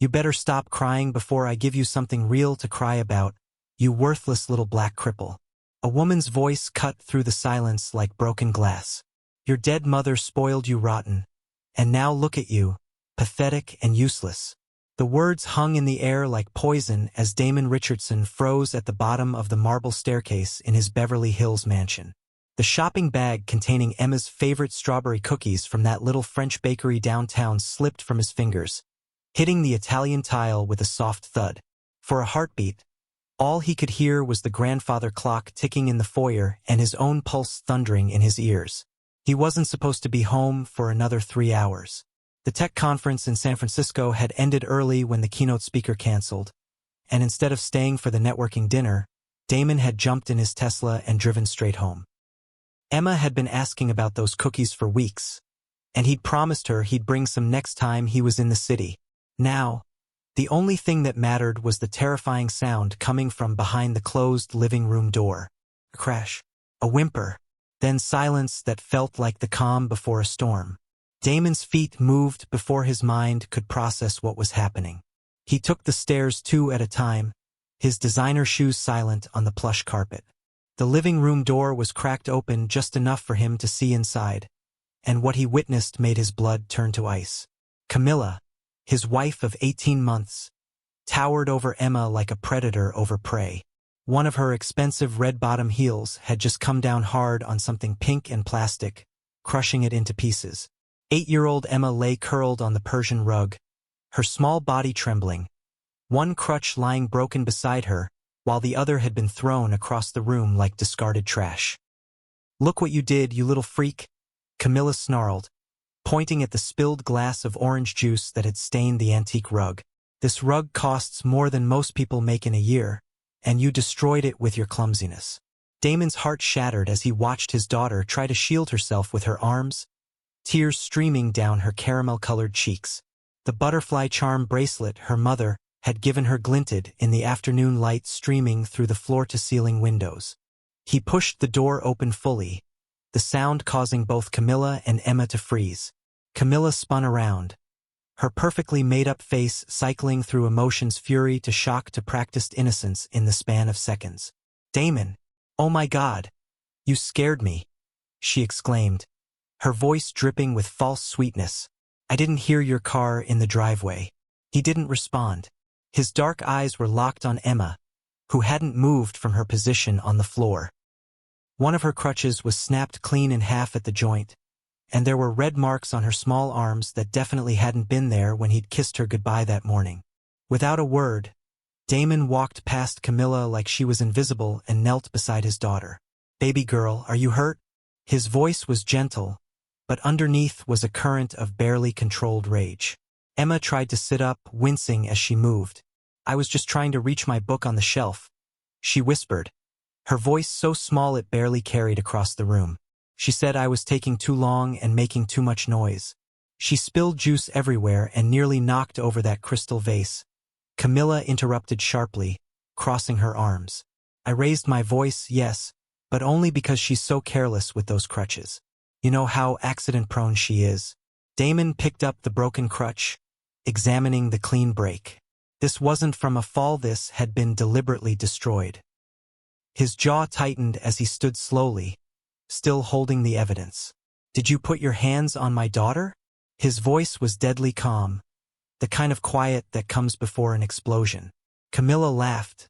You better stop crying before I give you something real to cry about, you worthless little black cripple. A woman's voice cut through the silence like broken glass. Your dead mother spoiled you rotten. And now look at you, pathetic and useless. The words hung in the air like poison as Damon Richardson froze at the bottom of the marble staircase in his Beverly Hills mansion. The shopping bag containing Emma's favorite strawberry cookies from that little French bakery downtown slipped from his fingers, hitting the Italian tile with a soft thud. For a heartbeat, all he could hear was the grandfather clock ticking in the foyer and his own pulse thundering in his ears. He wasn't supposed to be home for another 3 hours. The tech conference in San Francisco had ended early when the keynote speaker canceled, and instead of staying for the networking dinner, Damon had jumped in his Tesla and driven straight home. Emma had been asking about those cookies for weeks, and he'd promised her he'd bring some next time he was in the city. Now, the only thing that mattered was the terrifying sound coming from behind the closed living room door. A crash, a whimper, then silence that felt like the calm before a storm. Damon's feet moved before his mind could process what was happening. He took the stairs 2 at a time, his designer shoes silent on the plush carpet. The living room door was cracked open just enough for him to see inside, and what he witnessed made his blood turn to ice. Camilla, his wife of 18 months, towered over Emma like a predator over prey. One of her expensive red-bottom heels had just come down hard on something pink and plastic, crushing it into pieces. 8-year-old Emma lay curled on the Persian rug, her small body trembling, one crutch lying broken beside her, while the other had been thrown across the room like discarded trash. "Look what you did, you little freak," Camilla snarled, pointing at the spilled glass of orange juice that had stained the antique rug. "This rug costs more than most people make in a year, and you destroyed it with your clumsiness." Damon's heart shattered as he watched his daughter try to shield herself with her arms, tears streaming down her caramel-colored cheeks. The butterfly charm bracelet her mother had given her glinted in the afternoon light streaming through the floor-to-ceiling windows. He pushed the door open fully, the sound causing both Camilla and Emma to freeze. Camilla spun around, her perfectly made-up face cycling through emotion's fury to shock to practiced innocence in the span of seconds. "Damon, oh my God, you scared me," she exclaimed, her voice dripping with false sweetness. "I didn't hear your car in the driveway." He didn't respond. His dark eyes were locked on Emma, who hadn't moved from her position on the floor. One of her crutches was snapped clean in half at the joint, and there were red marks on her small arms that definitely hadn't been there when he'd kissed her goodbye that morning. Without a word, Damon walked past Camilla like she was invisible and knelt beside his daughter. "Baby girl, are you hurt?" His voice was gentle, but underneath was a current of barely controlled rage. Emma tried to sit up, wincing as she moved. "I was just trying to reach my book on the shelf," she whispered, her voice so small it barely carried across the room. "She said I was taking too long and making too much noise." She spilled juice everywhere and nearly knocked over that crystal vase. Camilla interrupted sharply, crossing her arms. "I raised my voice, yes, but only because she's so careless with those crutches. You know how accident-prone she is." Damon picked up the broken crutch, examining the clean break. This wasn't from a fall, this had been deliberately destroyed. His jaw tightened as he stood slowly, still holding the evidence. "Did you put your hands on my daughter?" His voice was deadly calm, the kind of quiet that comes before an explosion. Camilla laughed,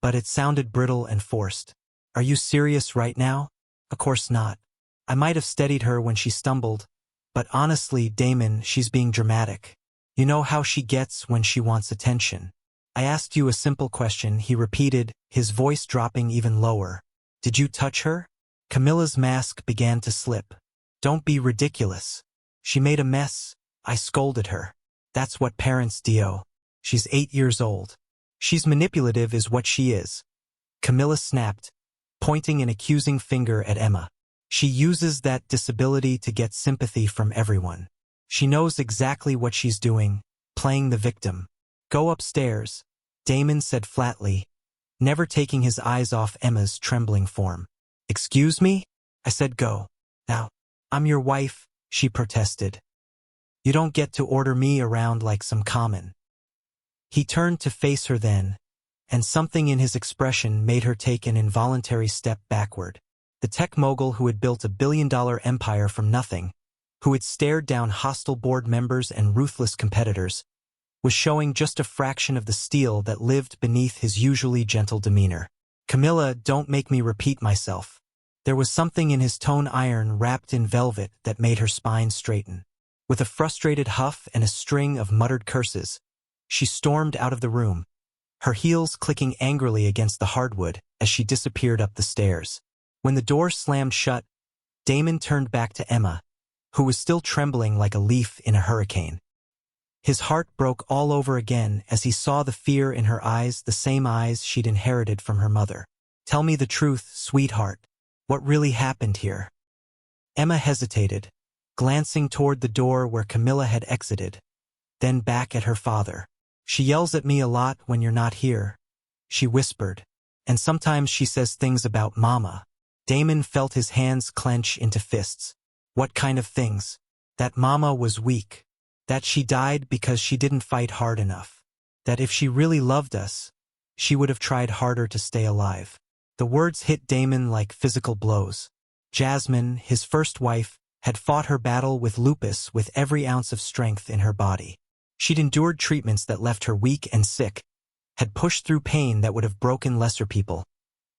but it sounded brittle and forced. "Are you serious right now?" "Of course not. I might have steadied her when she stumbled, but honestly, Damon, she's being dramatic. You know how she gets when she wants attention." "I asked you a simple question," he repeated, his voice dropping even lower. "Did you touch her?" Camilla's mask began to slip. "Don't be ridiculous. She made a mess. I scolded her. That's what parents do. She's 8 years old. She's manipulative is what she is." Camilla snapped, pointing an accusing finger at Emma. "She uses that disability to get sympathy from everyone. She knows exactly what she's doing, playing the victim." "Go upstairs," Damon said flatly, never taking his eyes off Emma's trembling form. "Excuse me?" "I said go. Now, I'm your wife," she protested. "You don't get to order me around like some common." He turned to face her then, and something in his expression made her take an involuntary step backward. The tech mogul who had built a billion-dollar empire from nothing, who had stared down hostile board members and ruthless competitors, was showing just a fraction of the steel that lived beneath his usually gentle demeanor. "Camilla, don't make me repeat myself." There was something in his tone iron wrapped in velvet that made her spine straighten. With a frustrated huff and a string of muttered curses, she stormed out of the room, her heels clicking angrily against the hardwood as she disappeared up the stairs. When the door slammed shut, Damon turned back to Emma, who was still trembling like a leaf in a hurricane. His heart broke all over again as he saw the fear in her eyes, the same eyes she'd inherited from her mother. "Tell me the truth, sweetheart. What really happened here?" Emma hesitated, glancing toward the door where Camilla had exited, then back at her father. "She yells at me a lot when you're not here," she whispered, "and sometimes she says things about Mama." Damon felt his hands clench into fists. What kind of things? That Mama was weak. That she died because she didn't fight hard enough. That if she really loved us, she would have tried harder to stay alive. The words hit Damon like physical blows. Jasmine, his first wife, had fought her battle with lupus with every ounce of strength in her body. She'd endured treatments that left her weak and sick, had pushed through pain that would have broken lesser people,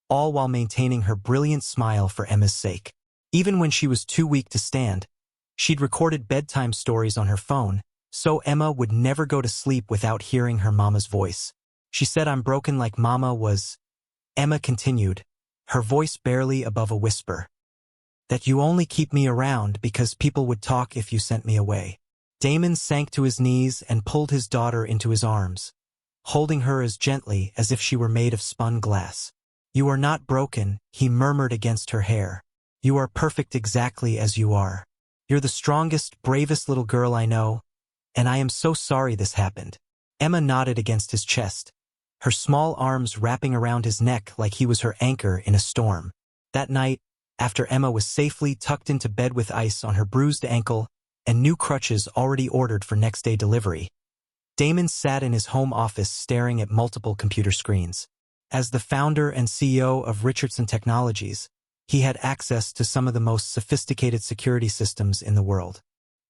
all while maintaining her brilliant smile for Emma's sake. Even when she was too weak to stand, she'd recorded bedtime stories on her phone, so Emma would never go to sleep without hearing her mama's voice. She said, "I'm broken like Mama was," Emma continued, her voice barely above a whisper. "That you only keep me around because people would talk if you sent me away." Damon sank to his knees and pulled his daughter into his arms, holding her as gently as if she were made of spun glass. "You are not broken," he murmured against her hair. "You are perfect exactly as you are. You're the strongest, bravest little girl I know, and I am so sorry this happened." Emma nodded against his chest, her small arms wrapping around his neck like he was her anchor in a storm. That night, after Emma was safely tucked into bed with ice on her bruised ankle and new crutches already ordered for next-day delivery, Damon sat in his home office staring at multiple computer screens. As the founder and CEO of Richardson Technologies, he had access to some of the most sophisticated security systems in the world.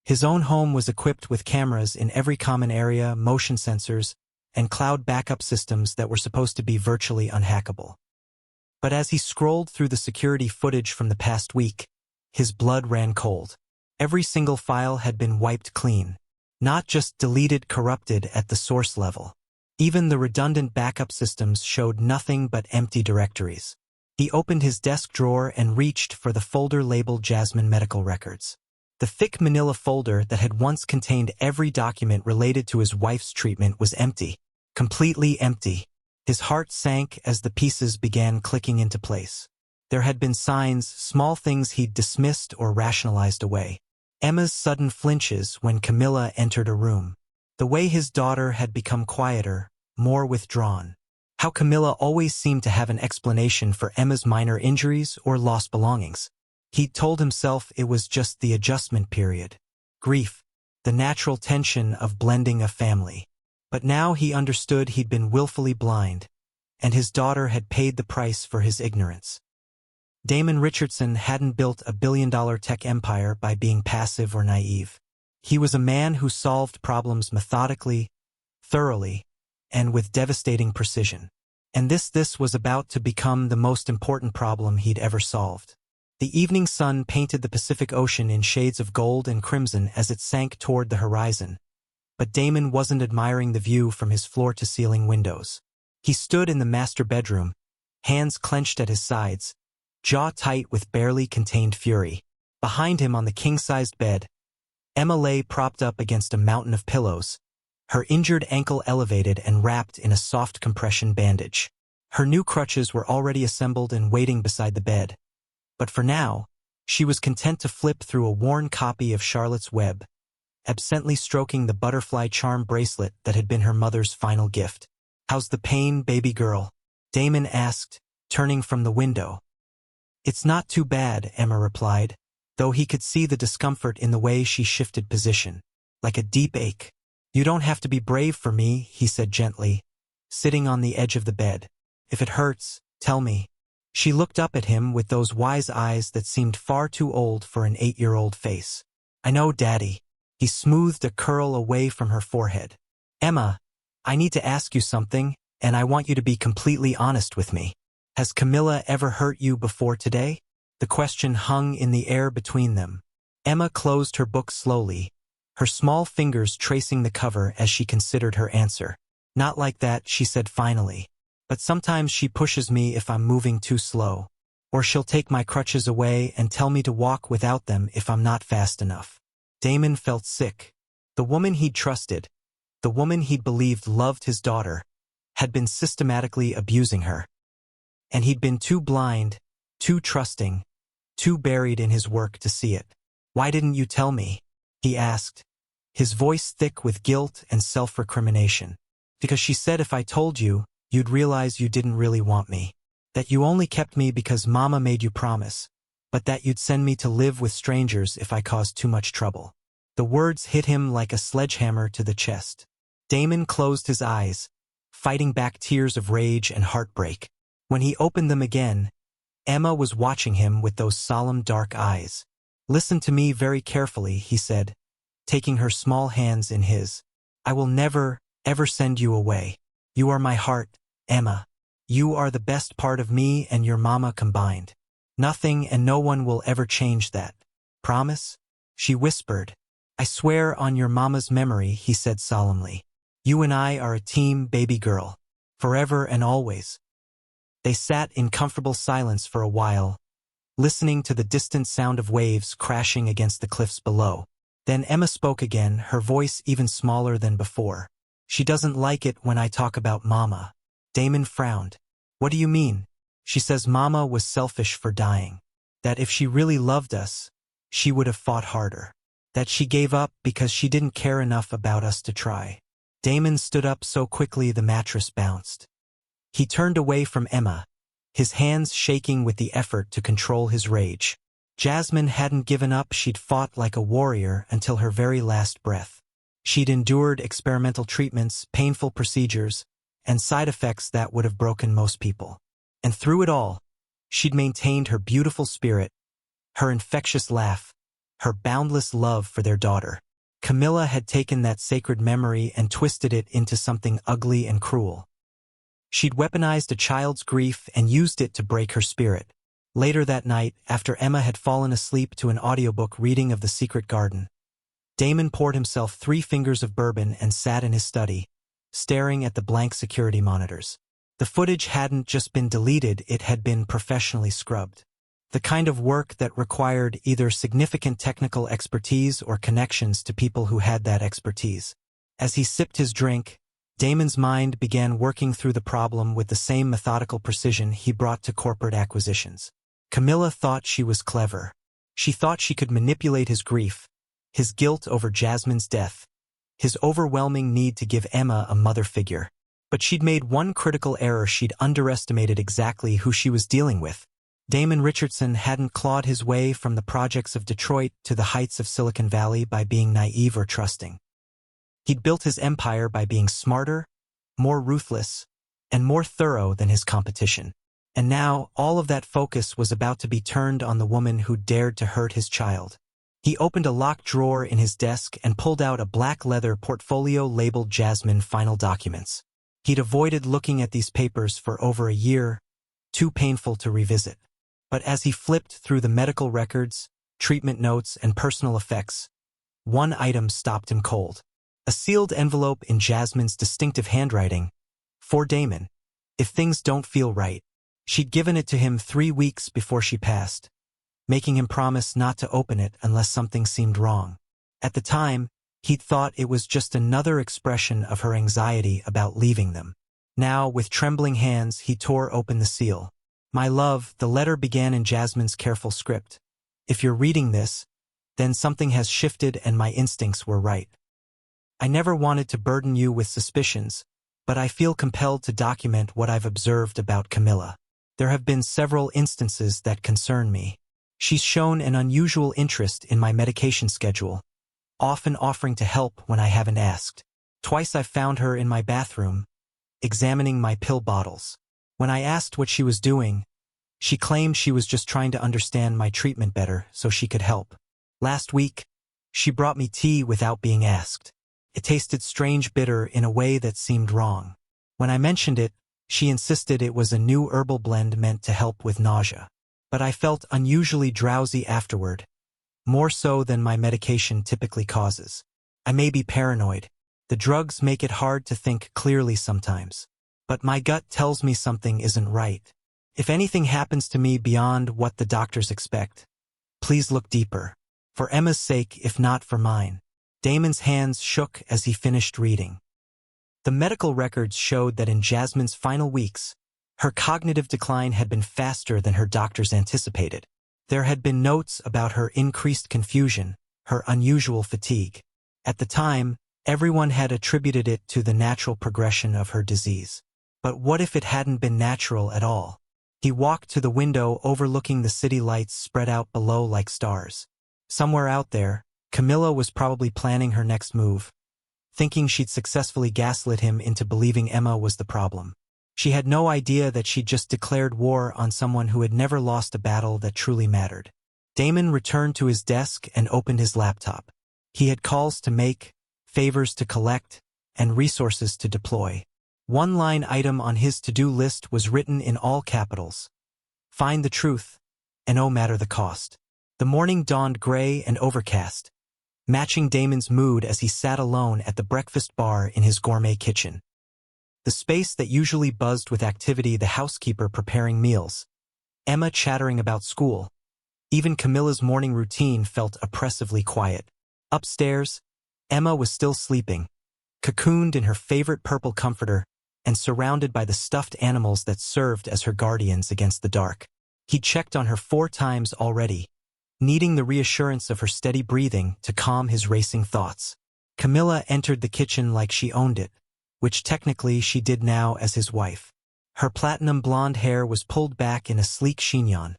His own home was equipped with cameras in every common area, motion sensors, and cloud backup systems that were supposed to be virtually unhackable. But as he scrolled through the security footage from the past week, his blood ran cold. Every single file had been wiped clean, not just deleted, corrupted at the source level. Even the redundant backup systems showed nothing but empty directories. He opened his desk drawer and reached for the folder labeled Jasmine Medical Records. The thick manila folder that had once contained every document related to his wife's treatment was empty, completely empty. His heart sank as the pieces began clicking into place. There had been signs, small things he'd dismissed or rationalized away. Emma's sudden flinches when Camilla entered a room. The way his daughter had become quieter, more withdrawn. How Camilla always seemed to have an explanation for Emma's minor injuries or lost belongings. He'd told himself it was just the adjustment period. Grief, the natural tension of blending a family. But now he understood he'd been willfully blind, and his daughter had paid the price for his ignorance. Damon Richardson hadn't built a billion-dollar tech empire by being passive or naive. He was a man who solved problems methodically, thoroughly, and with devastating precision. And this was about to become the most important problem he'd ever solved. The evening sun painted the Pacific Ocean in shades of gold and crimson as it sank toward the horizon. But Damon wasn't admiring the view from his floor-to-ceiling windows. He stood in the master bedroom, hands clenched at his sides, jaw tight with barely contained fury. Behind him on the king-sized bed, Emma lay propped up against a mountain of pillows, her injured ankle elevated and wrapped in a soft compression bandage. Her new crutches were already assembled and waiting beside the bed. But for now, she was content to flip through a worn copy of Charlotte's Web, absently stroking the butterfly charm bracelet that had been her mother's final gift. "How's the pain, baby girl?" Damon asked, turning from the window. "It's not too bad," Emma replied, though he could see the discomfort in the way she shifted position. "Like a deep ache." You don't have to be brave for me, he said gently, sitting on the edge of the bed. If it hurts, tell me. She looked up at him with those wise eyes that seemed far too old for an 8-year-old face. I know, Daddy. He smoothed a curl away from her forehead. Emma, I need to ask you something, and I want you to be completely honest with me. Has Camilla ever hurt you before today? The question hung in the air between them. Emma closed her book slowly, her small fingers tracing the cover as she considered her answer. Not like that, she said finally. But sometimes she pushes me if I'm moving too slow. Or she'll take my crutches away and tell me to walk without them if I'm not fast enough. Damon felt sick. The woman he'd trusted, the woman he'd believed loved his daughter, had been systematically abusing her. And he'd been too blind, too trusting, too buried in his work to see it. Why didn't you tell me? He asked, his voice thick with guilt and self-recrimination. Because she said if I told you, you'd realize you didn't really want me. That you only kept me because Mama made you promise, but that you'd send me to live with strangers if I caused too much trouble. The words hit him like a sledgehammer to the chest. Damon closed his eyes, fighting back tears of rage and heartbreak. When he opened them again, Emma was watching him with those solemn dark eyes. Listen to me very carefully, he said, taking her small hands in his. I will never, ever send you away. You are my heart, Emma. You are the best part of me and your mama combined. Nothing and no one will ever change that. Promise? She whispered. I swear on your mama's memory, he said solemnly. You and I are a team, baby girl. Forever and always. They sat in comfortable silence for a while, listening to the distant sound of waves crashing against the cliffs below. Then Emma spoke again, her voice even smaller than before. She doesn't like it when I talk about Mama. Damon frowned. What do you mean? She says Mama was selfish for dying. That if she really loved us, she would have fought harder. That she gave up because she didn't care enough about us to try. Damon stood up so quickly the mattress bounced. He turned away from Emma, his hands shaking with the effort to control his rage. Jasmine hadn't given up. She'd fought like a warrior until her very last breath. She'd endured experimental treatments, painful procedures, and side effects that would have broken most people. And through it all, she'd maintained her beautiful spirit, her infectious laugh, her boundless love for their daughter. Camilla had taken that sacred memory and twisted it into something ugly and cruel. She'd weaponized a child's grief and used it to break her spirit. Later that night, after Emma had fallen asleep to an audiobook reading of The Secret Garden, Damon poured himself 3 fingers of bourbon and sat in his study, staring at the blank security monitors. The footage hadn't just been deleted, it had been professionally scrubbed. The kind of work that required either significant technical expertise or connections to people who had that expertise. As he sipped his drink, Damon's mind began working through the problem with the same methodical precision he brought to corporate acquisitions. Camilla thought she was clever. She thought she could manipulate his grief, his guilt over Jasmine's death, his overwhelming need to give Emma a mother figure. But she'd made one critical error. She'd underestimated exactly who she was dealing with. Damon Richardson hadn't clawed his way from the projects of Detroit to the heights of Silicon Valley by being naive or trusting. He'd built his empire by being smarter, more ruthless, and more thorough than his competition. And now, all of that focus was about to be turned on the woman who dared to hurt his child. He opened a locked drawer in his desk and pulled out a black leather portfolio labeled Jasmine Final Documents. He'd avoided looking at these papers for over a year, too painful to revisit. But as he flipped through the medical records, treatment notes, and personal effects, one item stopped him cold. A sealed envelope in Jasmine's distinctive handwriting. For Damon. If things don't feel right. She'd given it to him 3 weeks before she passed, making him promise not to open it unless something seemed wrong. At the time, he'd thought it was just another expression of her anxiety about leaving them. Now, with trembling hands, he tore open the seal. My love, the letter began in Jasmine's careful script. If you're reading this, then something has shifted and my instincts were right. I never wanted to burden you with suspicions, but I feel compelled to document what I've observed about Camilla. There have been several instances that concern me. She's shown an unusual interest in my medication schedule, often offering to help when I haven't asked. Twice I found her in my bathroom, examining my pill bottles. When I asked what she was doing, she claimed she was just trying to understand my treatment better so she could help. Last week, she brought me tea without being asked. It tasted strange bitter in a way that seemed wrong. When I mentioned it, she insisted it was a new herbal blend meant to help with nausea. But I felt unusually drowsy afterward, more so than my medication typically causes. I may be paranoid. The drugs make it hard to think clearly sometimes. But my gut tells me something isn't right. If anything happens to me beyond what the doctors expect, please look deeper. For Emma's sake, if not for mine. Damon's hands shook as he finished reading. The medical records showed that in Jasmine's final weeks, her cognitive decline had been faster than her doctors anticipated. There had been notes about her increased confusion, her unusual fatigue. At the time, everyone had attributed it to the natural progression of her disease. But what if it hadn't been natural at all? He walked to the window overlooking the city lights spread out below like stars. Somewhere out there, Camilla was probably planning her next move, thinking she'd successfully gaslit him into believing Emma was the problem. She had no idea that she'd just declared war on someone who had never lost a battle that truly mattered. Damon returned to his desk and opened his laptop. He had calls to make, favors to collect, and resources to deploy. One line item on his to-do list was written in all capitals. Find the truth, and no matter the cost. The morning dawned gray and overcast, matching Damon's mood as he sat alone at the breakfast bar in his gourmet kitchen. The space that usually buzzed with activity, the housekeeper preparing meals, Emma chattering about school. Even Camilla's morning routine felt oppressively quiet. Upstairs, Emma was still sleeping, cocooned in her favorite purple comforter and surrounded by the stuffed animals that served as her guardians against the dark. He checked on her 4 times already, needing the reassurance of her steady breathing to calm his racing thoughts. Camilla entered the kitchen like she owned it, which technically she did now as his wife. Her platinum blonde hair was pulled back in a sleek chignon,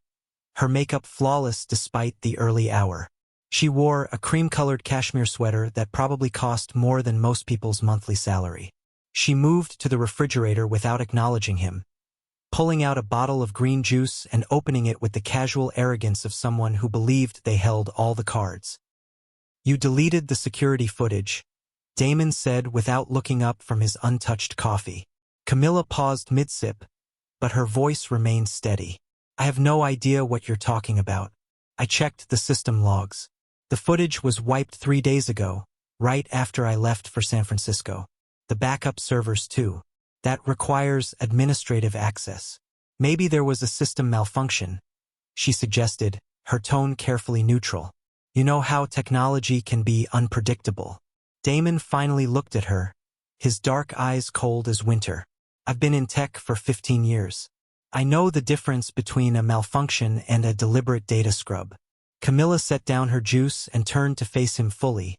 her makeup flawless despite the early hour. She wore a cream-colored cashmere sweater that probably cost more than most people's monthly salary. She moved to the refrigerator without acknowledging him, pulling out a bottle of green juice and opening it with the casual arrogance of someone who believed they held all the cards. "You deleted the security footage," Damon said without looking up from his untouched coffee. Camilla paused mid-sip, but her voice remained steady. "I have no idea what you're talking about. I checked the system logs. The footage was wiped 3 days ago, right after I left for San Francisco. The backup servers too. That requires administrative access. Maybe there was a system malfunction," she suggested, her tone carefully neutral. "You know how technology can be unpredictable." Damon finally looked at her, his dark eyes cold as winter. "I've been in tech for 15 years. I know the difference between a malfunction and a deliberate data scrub." Camilla set down her juice and turned to face him fully,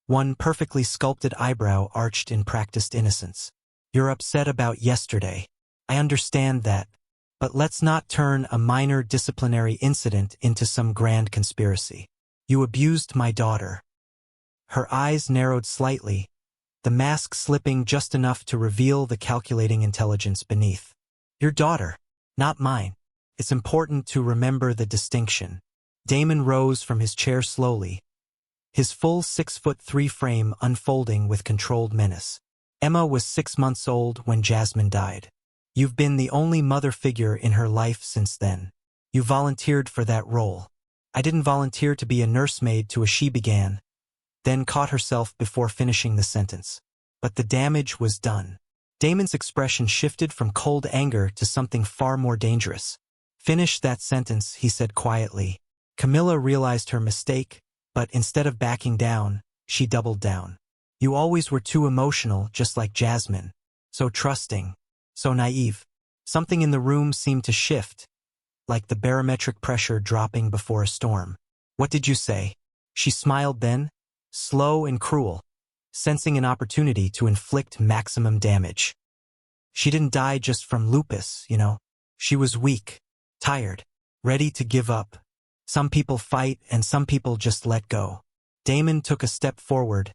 one perfectly sculpted eyebrow arched in practiced innocence. "You're upset about yesterday. I understand that. But let's not turn a minor disciplinary incident into some grand conspiracy. You abused my daughter." Her eyes narrowed slightly, the mask slipping just enough to reveal the calculating intelligence beneath. "Your daughter, not mine. It's important to remember the distinction." Damon rose from his chair slowly, his full 6'3" frame unfolding with controlled menace. "Emma was 6 months old when Jasmine died. You've been the only mother figure in her life since then. You volunteered for that role. I didn't volunteer to be a nursemaid to a," she began, then caught herself before finishing the sentence. But the damage was done. Damon's expression shifted from cold anger to something far more dangerous. "Finish that sentence," he said quietly. Camilla realized her mistake, but instead of backing down, she doubled down. "You always were too emotional, just like Jasmine. So trusting, so naive." Something in the room seemed to shift, like the barometric pressure dropping before a storm. "What did you say?" She smiled then, slow and cruel, sensing an opportunity to inflict maximum damage. "She didn't die just from lupus, you know. She was weak, tired, ready to give up. Some people fight and some people just let go." Damon took a step forward,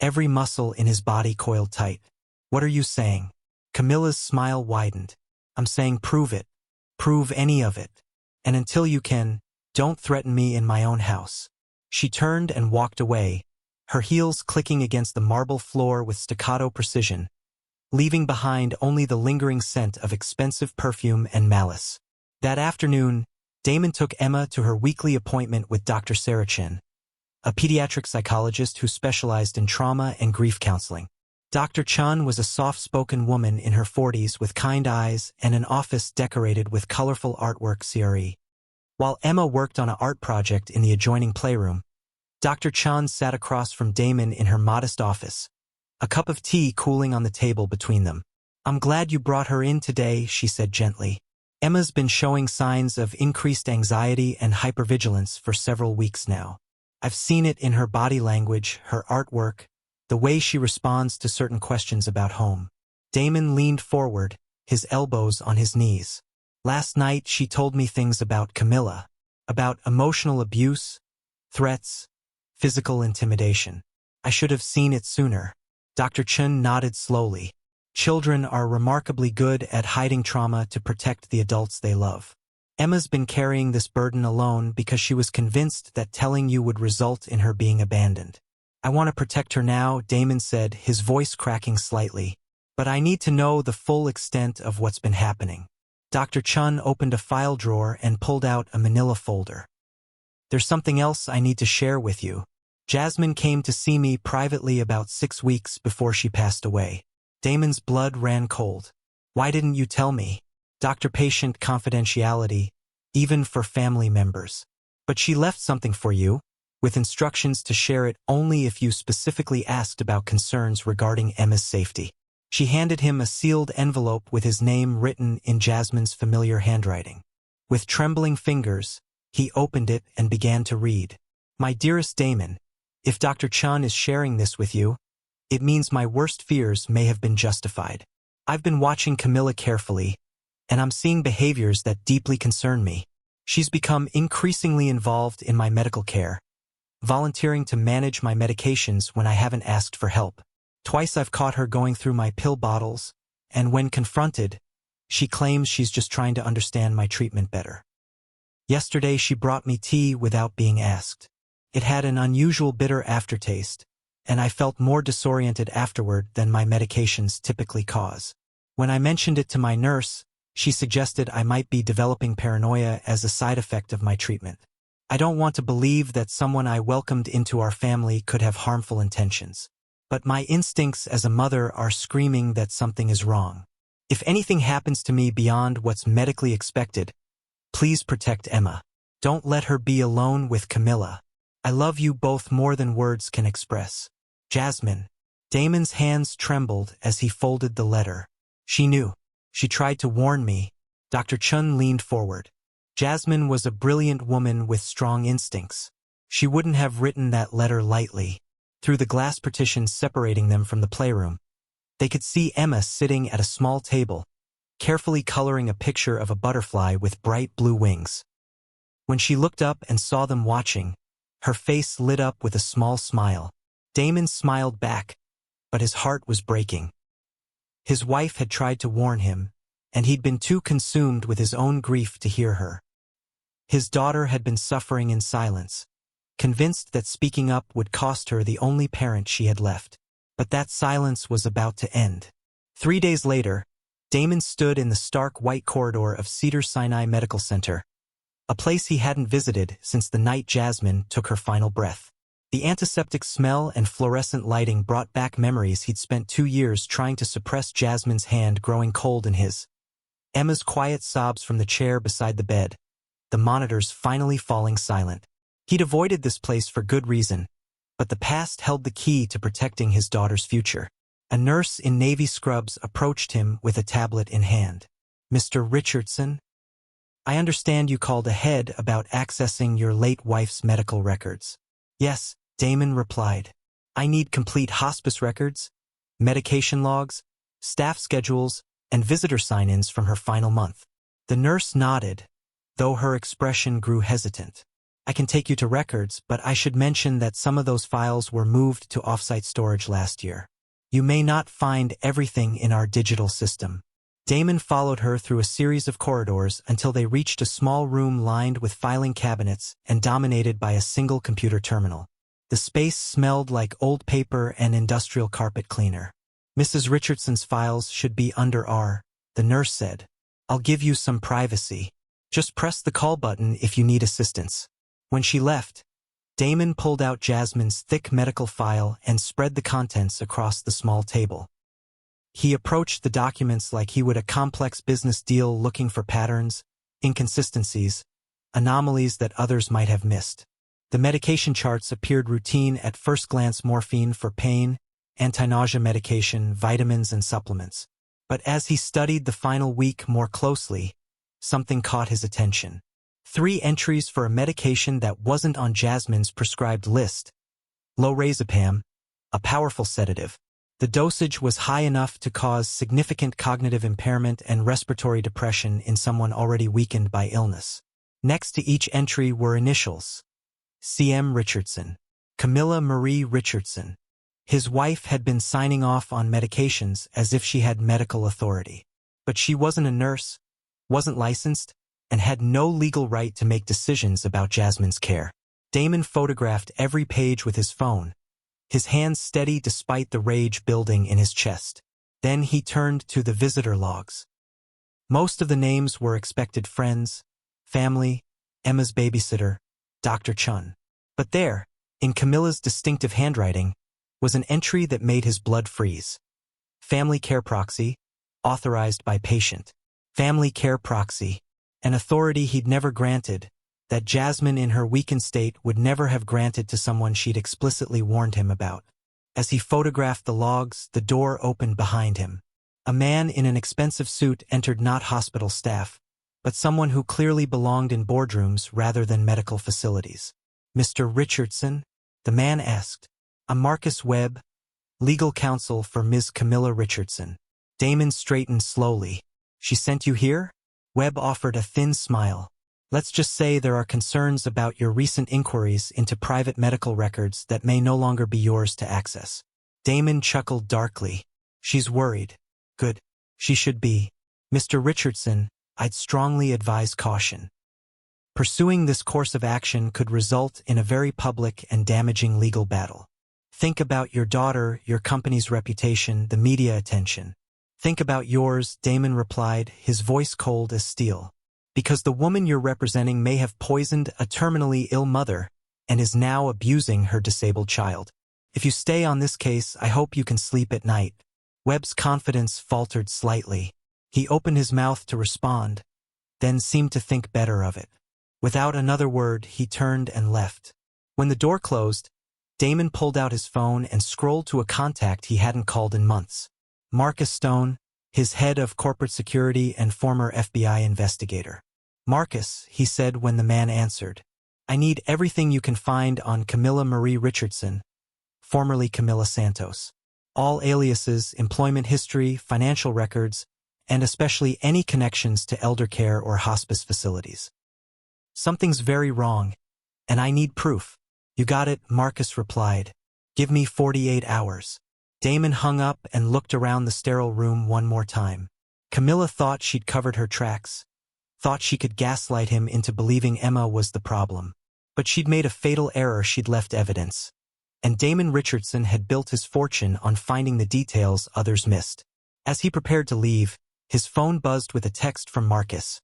every muscle in his body coiled tight. "What are you saying?" Camilla's smile widened. "I'm saying prove it. Prove any of it. And until you can, don't threaten me in my own house." She turned and walked away, her heels clicking against the marble floor with staccato precision, leaving behind only the lingering scent of expensive perfume and malice. That afternoon, Damon took Emma to her weekly appointment with Dr. Sarachin, a pediatric psychologist who specialized in trauma and grief counseling. Dr. Chun was a soft-spoken woman in her 40s with kind eyes and an office decorated with colorful artwork CRE. While Emma worked on an art project in the adjoining playroom, Dr. Chun sat across from Damon in her modest office, a cup of tea cooling on the table between them. "I'm glad you brought her in today," she said gently. "Emma's been showing signs of increased anxiety and hypervigilance for several weeks now. I've seen it in her body language, her artwork, the way she responds to certain questions about home." Damon leaned forward, his elbows on his knees. "Last night she told me things about Camilla, about emotional abuse, threats, physical intimidation. I should have seen it sooner." Dr. Chun nodded slowly. "Children are remarkably good at hiding trauma to protect the adults they love. Emma's been carrying this burden alone because she was convinced that telling you would result in her being abandoned. I want to protect her now," Damon said, his voice cracking slightly. "But I need to know the full extent of what's been happening." Dr. Chun opened a file drawer and pulled out a manila folder. "There's something else I need to share with you. Jasmine came to see me privately about 6 weeks before she passed away." Damon's blood ran cold. "Why didn't you tell me?" Doctor-patient confidentiality, even for family members. "But she left something for you, with instructions to share it only if you specifically asked about concerns regarding Emma's safety." She handed him a sealed envelope with his name written in Jasmine's familiar handwriting. With trembling fingers, he opened it and began to read. "My dearest Damon, if Dr. Chun is sharing this with you, it means my worst fears may have been justified. I've been watching Camilla carefully, and I'm seeing behaviors that deeply concern me. She's become increasingly involved in my medical care, volunteering to manage my medications when I haven't asked for help. Twice I've caught her going through my pill bottles, and when confronted, she claims she's just trying to understand my treatment better. Yesterday she brought me tea without being asked. It had an unusual bitter aftertaste, and I felt more disoriented afterward than my medications typically cause. When I mentioned it to my nurse, she suggested I might be developing paranoia as a side effect of my treatment. I don't want to believe that someone I welcomed into our family could have harmful intentions. But my instincts as a mother are screaming that something is wrong. If anything happens to me beyond what's medically expected, please protect Emma. Don't let her be alone with Camilla. I love you both more than words can express. Jasmine." Damon's hands trembled as he folded the letter. "She knew. She tried to warn me." Dr. Chun leaned forward. "Jasmine was a brilliant woman with strong instincts. She wouldn't have written that letter lightly." Through the glass partitions separating them from the playroom, they could see Emma sitting at a small table, carefully coloring a picture of a butterfly with bright blue wings. When she looked up and saw them watching, her face lit up with a small smile. Damon smiled back, but his heart was breaking. His wife had tried to warn him, and he'd been too consumed with his own grief to hear her. His daughter had been suffering in silence, convinced that speaking up would cost her the only parent she had left. But that silence was about to end. 3 days later, Damon stood in the stark white corridor of Cedars-Sinai Medical Center, a place he hadn't visited since the night Jasmine took her final breath. The antiseptic smell and fluorescent lighting brought back memories he'd spent 2 years trying to suppress Jasmine's hand growing cold in his. Emma's quiet sobs from the chair beside the bed, the monitors finally falling silent. He'd avoided this place for good reason, but the past held the key to protecting his daughter's future. A nurse in navy scrubs approached him with a tablet in hand. "Mr. Richardson? I understand you called ahead about accessing your late wife's medical records." "Yes," Damon replied. "I need complete hospice records, medication logs, staff schedules, and visitor sign-ins from her final month." The nurse nodded, though her expression grew hesitant. I can take you to records, but I should mention that some of those files were moved to offsite storage last year. You may not find everything in our digital system. Damon followed her through a series of corridors until they reached a small room lined with filing cabinets and dominated by a single computer terminal. The space smelled like old paper and industrial carpet cleaner. Mrs. Richardson's files should be under R, the nurse said. I'll give you some privacy. Just press the call button if you need assistance. When she left, Damon pulled out Jasmine's thick medical file and spread the contents across the small table. He approached the documents like he would a complex business deal, looking for patterns, inconsistencies, anomalies that others might have missed. The medication charts appeared routine at first glance: morphine for pain, anti-nausea medication, vitamins and supplements. But as he studied the final week more closely, something caught his attention. 3 entries for a medication that wasn't on Jasmine's prescribed list. Lorazepam, a powerful sedative. The dosage was high enough to cause significant cognitive impairment and respiratory depression in someone already weakened by illness. Next to each entry were initials. C.M. Richardson. Camilla Marie Richardson. His wife had been signing off on medications as if she had medical authority. But she wasn't a nurse, wasn't licensed, and had no legal right to make decisions about Jasmine's care. Damon photographed every page with his phone, his hands steady despite the rage building in his chest. Then he turned to the visitor logs. Most of the names were expected friends, family, Emma's babysitter, Dr. Chun. But there, in Camilla's distinctive handwriting, was an entry that made his blood freeze. Family care proxy, authorized by patient. Family care proxy, an authority he'd never granted, that Jasmine in her weakened state would never have granted to someone she'd explicitly warned him about. As he photographed the logs, the door opened behind him. A man in an expensive suit entered, not hospital staff, but someone who clearly belonged in boardrooms rather than medical facilities. Mr. Richardson? The man asked. I'm Marcus Webb, legal counsel for Ms. Camilla Richardson. Damon straightened slowly. She sent you here? Webb offered a thin smile. Let's just say there are concerns about your recent inquiries into private medical records that may no longer be yours to access. Damon chuckled darkly. She's worried. Good. She should be. Mr. Richardson, I'd strongly advise caution. Pursuing this course of action could result in a very public and damaging legal battle. Think about your daughter, your company's reputation, the media attention. Think about yours, Damon replied, his voice cold as steel. Because the woman you're representing may have poisoned a terminally ill mother and is now abusing her disabled child. If you stay on this case, I hope you can sleep at night. Webb's confidence faltered slightly. He opened his mouth to respond, then seemed to think better of it. Without another word, he turned and left. When the door closed, Damon pulled out his phone and scrolled to a contact he hadn't called in months. Marcus Stone, his head of corporate security and former FBI investigator. Marcus, he said when the man answered. I need everything you can find on Camilla Marie Richardson, formerly Camilla Santos. All aliases, employment history, financial records, and especially any connections to elder care or hospice facilities. Something's very wrong, and I need proof. You got it, Marcus replied. Give me 48 hours. Damon hung up and looked around the sterile room one more time. Camilla thought she'd covered her tracks, thought she could gaslight him into believing Emma was the problem. But she'd made a fatal error. She'd left evidence. And Damon Richardson had built his fortune on finding the details others missed. As he prepared to leave, his phone buzzed with a text from Marcus.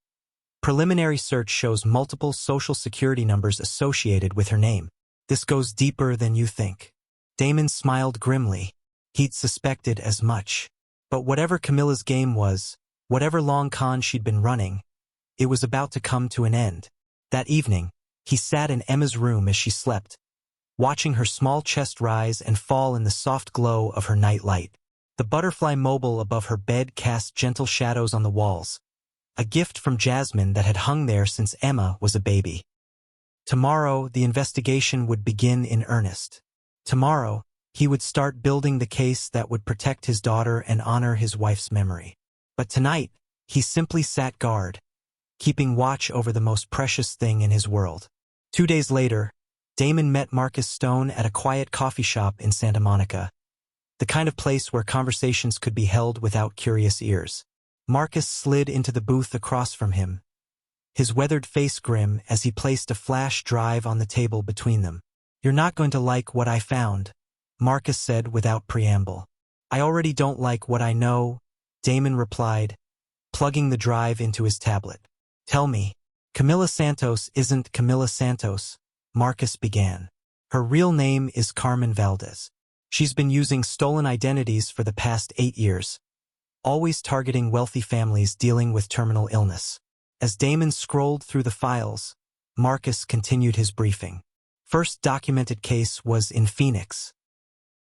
Preliminary search shows multiple social security numbers associated with her name. This goes deeper than you think. Damon smiled grimly. He'd suspected as much. But whatever Camilla's game was, whatever long con she'd been running, it was about to come to an end. That evening, he sat in Emma's room as she slept, watching her small chest rise and fall in the soft glow of her night light. The butterfly mobile above her bed cast gentle shadows on the walls, a gift from Jasmine that had hung there since Emma was a baby. Tomorrow, the investigation would begin in earnest. Tomorrow, he would start building the case that would protect his daughter and honor his wife's memory. But tonight, he simply sat guard, keeping watch over the most precious thing in his world. 2 days later, Damon met Marcus Stone at a quiet coffee shop in Santa Monica, the kind of place where conversations could be held without curious ears. Marcus slid into the booth across from him, his weathered face grim as he placed a flash drive on the table between them. "You're not going to like what I found," Marcus said without preamble. "I already don't like what I know," Damon replied, plugging the drive into his tablet. "Tell me." "Camila Santos isn't Camila Santos," Marcus began. "Her real name is Carmen Valdez. She's been using stolen identities for the past 8 years, always targeting wealthy families dealing with terminal illness." As Damon scrolled through the files, Marcus continued his briefing. First documented case was in Phoenix.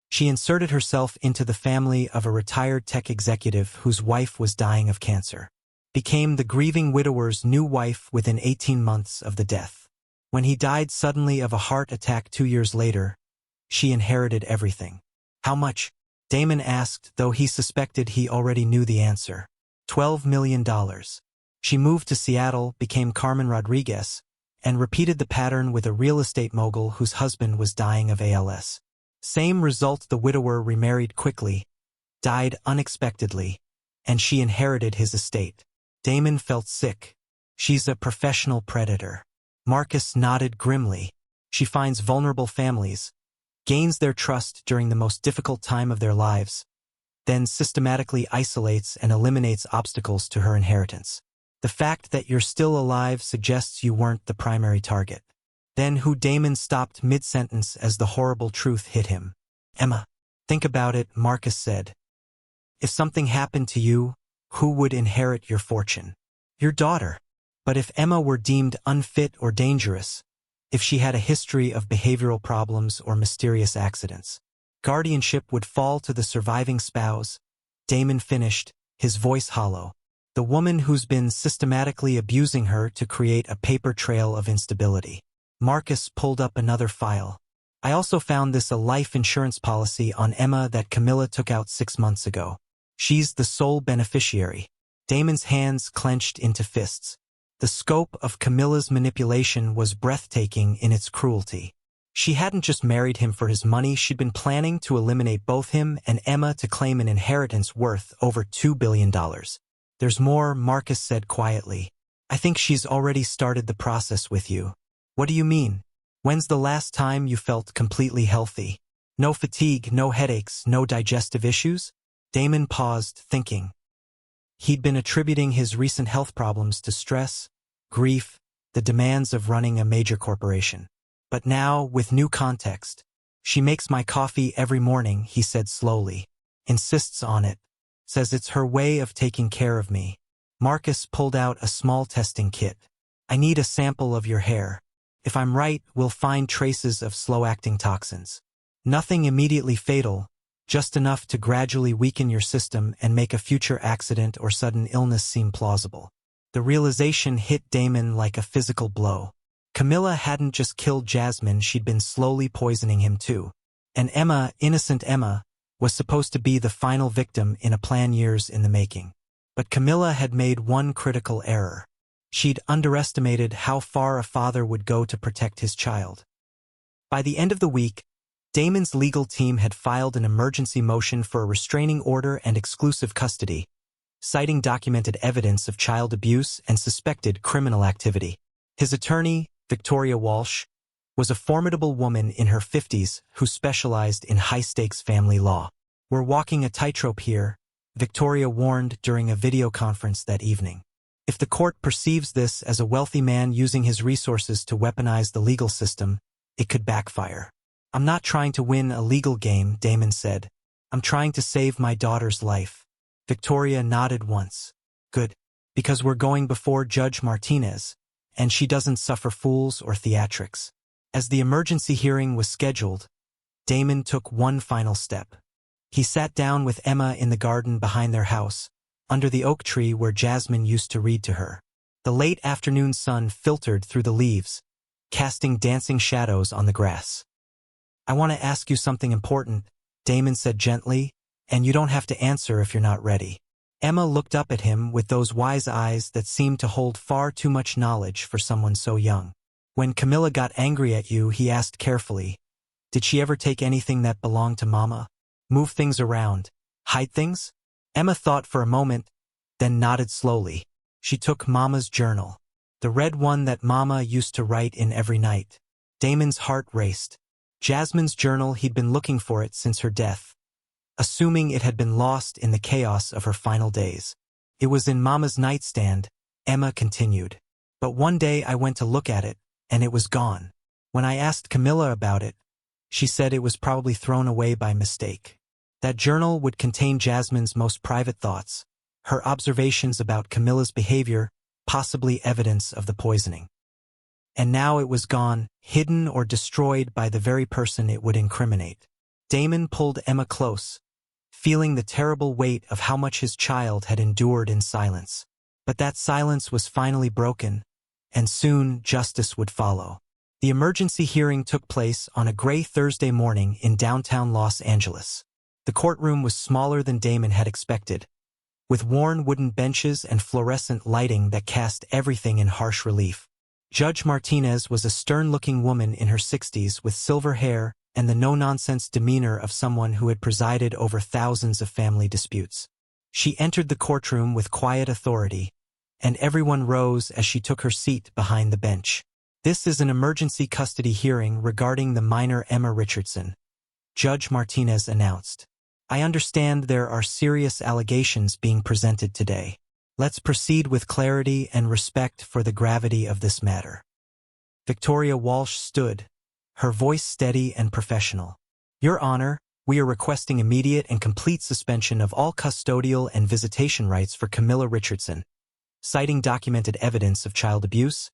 She inserted herself into the family of a retired tech executive whose wife was dying of cancer. Became the grieving widower's new wife within 18 months of the death. When he died suddenly of a heart attack 2 years later, she inherited everything. "How much?" Damon asked, though he suspected he already knew the answer. $12 million. She moved to Seattle, became Carmen Rodriguez, and repeated the pattern with a real estate mogul whose husband was dying of ALS. Same result: the widower remarried quickly, died unexpectedly, and she inherited his estate. Damon felt sick. "She's a professional predator." Marcus nodded grimly. "She finds vulnerable families, gains their trust during the most difficult time of their lives, then systematically isolates and eliminates obstacles to her inheritance. The fact that you're still alive suggests you weren't the primary target." Then Damon stopped mid-sentence as the horrible truth hit him. "Emma." "Think about it," Marcus said. "If something happened to you, who would inherit your fortune? Your daughter. But if Emma were deemed unfit or dangerous, if she had a history of behavioral problems or mysterious accidents, guardianship would fall to the surviving spouse," Damon finished, his voice hollow. "The woman who's been systematically abusing her to create a paper trail of instability." Marcus pulled up another file. "I also found this a life insurance policy on Emma that Camila took out 6 months ago. She's the sole beneficiary." Damon's hands clenched into fists. The scope of Camila's manipulation was breathtaking in its cruelty. She hadn't just married him for his money, she'd been planning to eliminate both him and Emma to claim an inheritance worth over $2 billion. "There's more," Marcus said quietly. "I think she's already started the process with you." "What do you mean? When's the last time you felt completely healthy? No fatigue, no headaches, no digestive issues?" Damon paused, thinking. He'd been attributing his recent health problems to stress, grief, the demands of running a major corporation. But now, with new context, "She makes my coffee every morning," he said slowly. "Insists on it. Says it's her way of taking care of me." Marcus pulled out a small testing kit. "I need a sample of your hair. If I'm right, we'll find traces of slow-acting toxins. Nothing immediately fatal, just enough to gradually weaken your system and make a future accident or sudden illness seem plausible." The realization hit Damon like a physical blow. Camila hadn't just killed Jasmine, she'd been slowly poisoning him too. And Emma, innocent Emma, was supposed to be the final victim in a plan years in the making. But Camila had made one critical error. She'd underestimated how far a father would go to protect his child. By the end of the week, Damon's legal team had filed an emergency motion for a restraining order and exclusive custody, citing documented evidence of child abuse and suspected criminal activity. His attorney, Victoria Walsh, was a formidable woman in her 50s who specialized in high-stakes family law. "We're walking a tightrope here," Victoria warned during a video conference that evening. "If the court perceives this as a wealthy man using his resources to weaponize the legal system, it could backfire." "I'm not trying to win a legal game," Damon said. "I'm trying to save my daughter's life." Victoria nodded once. "Good. Because we're going before Judge Martinez, and she doesn't suffer fools or theatrics." As the emergency hearing was scheduled, Damon took one final step. He sat down with Emma in the garden behind their house, under the oak tree where Jasmine used to read to her. The late afternoon sun filtered through the leaves, casting dancing shadows on the grass. "I want to ask you something important," Damon said gently, "and you don't have to answer if you're not ready." Emma looked up at him with those wise eyes that seemed to hold far too much knowledge for someone so young. When Camilla got angry at you, he asked carefully, "Did she ever take anything that belonged to Mama? Move things around? Hide things?" Emma thought for a moment, then nodded slowly. She took Mama's journal, the red one that Mama used to write in every night. Damon's heart raced. Jasmine's journal, he'd been looking for it since her death, assuming it had been lost in the chaos of her final days. "It was in Mama's nightstand," Emma continued. "But one day I went to look at it, and it was gone. When I asked Camilla about it, she said it was probably thrown away by mistake." That journal would contain Jasmine's most private thoughts, her observations about Camilla's behavior, possibly evidence of the poisoning. And now it was gone, hidden or destroyed by the very person it would incriminate. Damon pulled Emma close, feeling the terrible weight of how much his child had endured in silence. But that silence was finally broken, and soon justice would follow. The emergency hearing took place on a gray Thursday morning in downtown Los Angeles. The courtroom was smaller than Damon had expected, with worn wooden benches and fluorescent lighting that cast everything in harsh relief. Judge Martinez was a stern-looking woman in her 60s with silver hair and the no-nonsense demeanor of someone who had presided over thousands of family disputes. She entered the courtroom with quiet authority, and everyone rose as she took her seat behind the bench. "This is an emergency custody hearing regarding the minor Emma Richardson," Judge Martinez announced. "I understand there are serious allegations being presented today. Let's proceed with clarity and respect for the gravity of this matter." Victoria Walsh stood, her voice steady and professional. "Your Honor, we are requesting immediate and complete suspension of all custodial and visitation rights for Camilla Richardson, citing documented evidence of child abuse,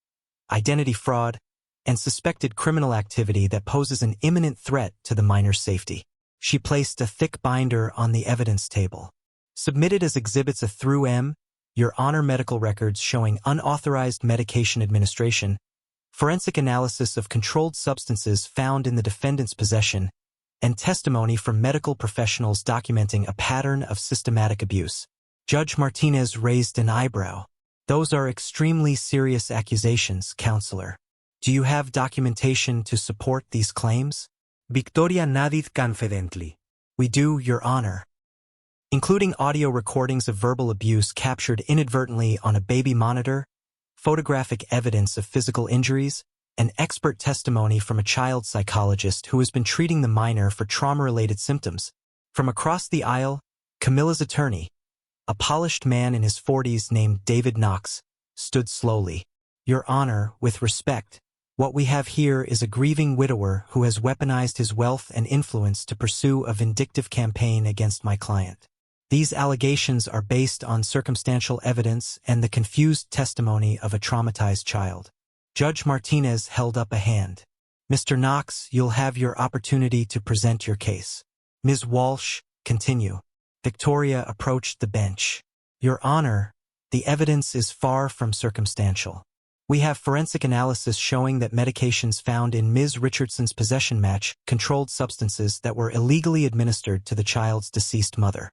identity fraud, and suspected criminal activity that poses an imminent threat to the minor's safety." She placed a thick binder on the evidence table. "Submitted as exhibits A through M, Your Honor, medical records showing unauthorized medication administration, forensic analysis of controlled substances found in the defendant's possession, and testimony from medical professionals documenting a pattern of systematic abuse." Judge Martinez raised an eyebrow. "Those are extremely serious accusations, Counselor. Do you have documentation to support these claims?" Victoria nodded confidently. "We do, Your Honor. Including audio recordings of verbal abuse captured inadvertently on a baby monitor, photographic evidence of physical injuries, and expert testimony from a child psychologist who has been treating the minor for trauma-related symptoms." From across the aisle, Camilla's attorney, a polished man in his 40s named David Knox, stood slowly. "Your Honor, with respect, what we have here is a grieving widower who has weaponized his wealth and influence to pursue a vindictive campaign against my client. These allegations are based on circumstantial evidence and the confused testimony of a traumatized child." Judge Martinez held up a hand. "Mr. Knox, you'll have your opportunity to present your case." Ms. Walsh, continue. Victoria approached the bench. "Your Honor, the evidence is far from circumstantial. We have forensic analysis showing that medications found in Ms. Richardson's possession match controlled substances that were illegally administered to the child's deceased mother.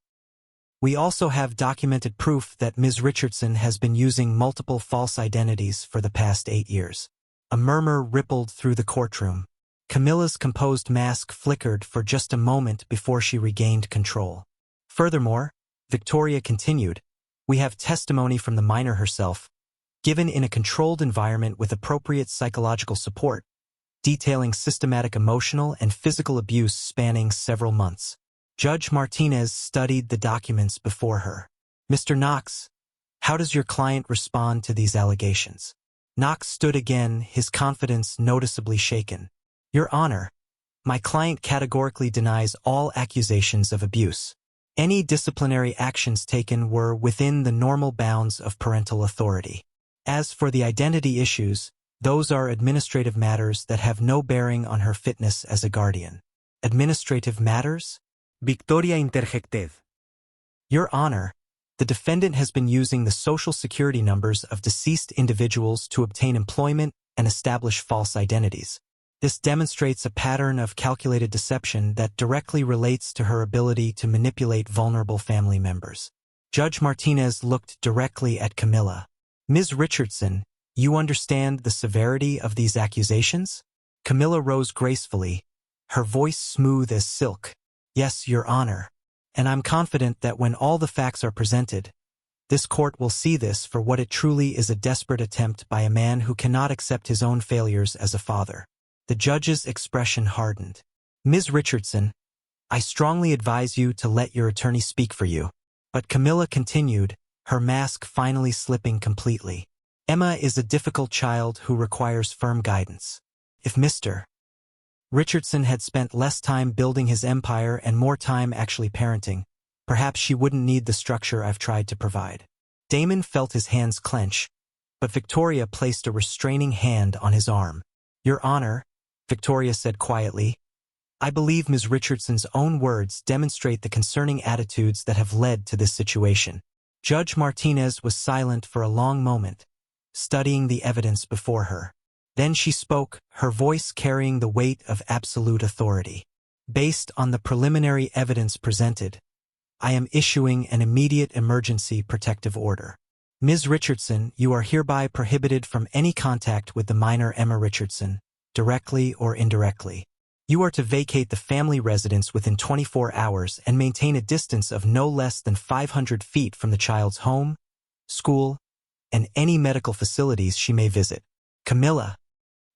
We also have documented proof that Ms. Richardson has been using multiple false identities for the past 8 years." A murmur rippled through the courtroom. Camilla's composed mask flickered for just a moment before she regained control. "Furthermore," Victoria continued, "we have testimony from the minor herself, given in a controlled environment with appropriate psychological support, detailing systematic emotional and physical abuse spanning several months." Judge Martinez studied the documents before her. "Mr. Knox, how does your client respond to these allegations?" Knox stood again, his confidence noticeably shaken. "Your Honor, my client categorically denies all accusations of abuse. Any disciplinary actions taken were within the normal bounds of parental authority. As for the identity issues, those are administrative matters that have no bearing on her fitness as a guardian." "Administrative matters?" Victoria interjected. "Your Honor, the defendant has been using the social security numbers of deceased individuals to obtain employment and establish false identities. This demonstrates a pattern of calculated deception that directly relates to her ability to manipulate vulnerable family members." Judge Martinez looked directly at Camilla. "Ms. Richardson, You understand the severity of these accusations? Camilla rose gracefully, her voice smooth as silk. Yes, Your Honor. And I'm confident that when all the facts are presented, this court will see this for what it truly is, a desperate attempt by a man who cannot accept his own failures as a father. The judge's expression hardened. Ms. Richardson, I strongly advise you to let your attorney speak for you. But Camilla continued, her mask finally slipping completely. Emma is a difficult child who requires firm guidance. If Mr. Richardson had spent less time building his empire and more time actually parenting, perhaps she wouldn't need the structure I've tried to provide. Damon felt his hands clench, but Victoria placed a restraining hand on his arm. Your Honor, Victoria said quietly, I believe Ms. Richardson's own words demonstrate the concerning attitudes that have led to this situation. Judge Martinez was silent for a long moment, studying the evidence before her. Then she spoke, her voice carrying the weight of absolute authority. Based on the preliminary evidence presented, I am issuing an immediate emergency protective order. Ms. Richardson, you are hereby prohibited from any contact with the minor Emma Richardson, directly or indirectly. You are to vacate the family residence within 24 hours and maintain a distance of no less than 500 feet from the child's home, school, and any medical facilities she may visit. Camilla,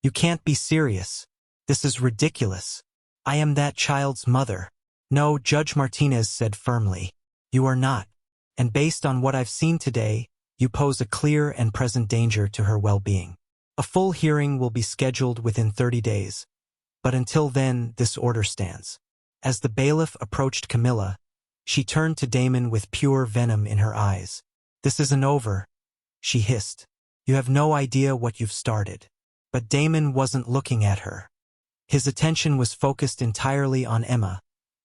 you can't be serious. This is ridiculous. I am that child's mother. No, Judge Martinez said firmly. You are not. And based on what I've seen today, you pose a clear and present danger to her well-being. A full hearing will be scheduled within 30 days. But until then, this order stands. As the bailiff approached Camilla, she turned to Damon with pure venom in her eyes. This isn't over, she hissed. You have no idea what you've started. But Damon wasn't looking at her. His attention was focused entirely on Emma,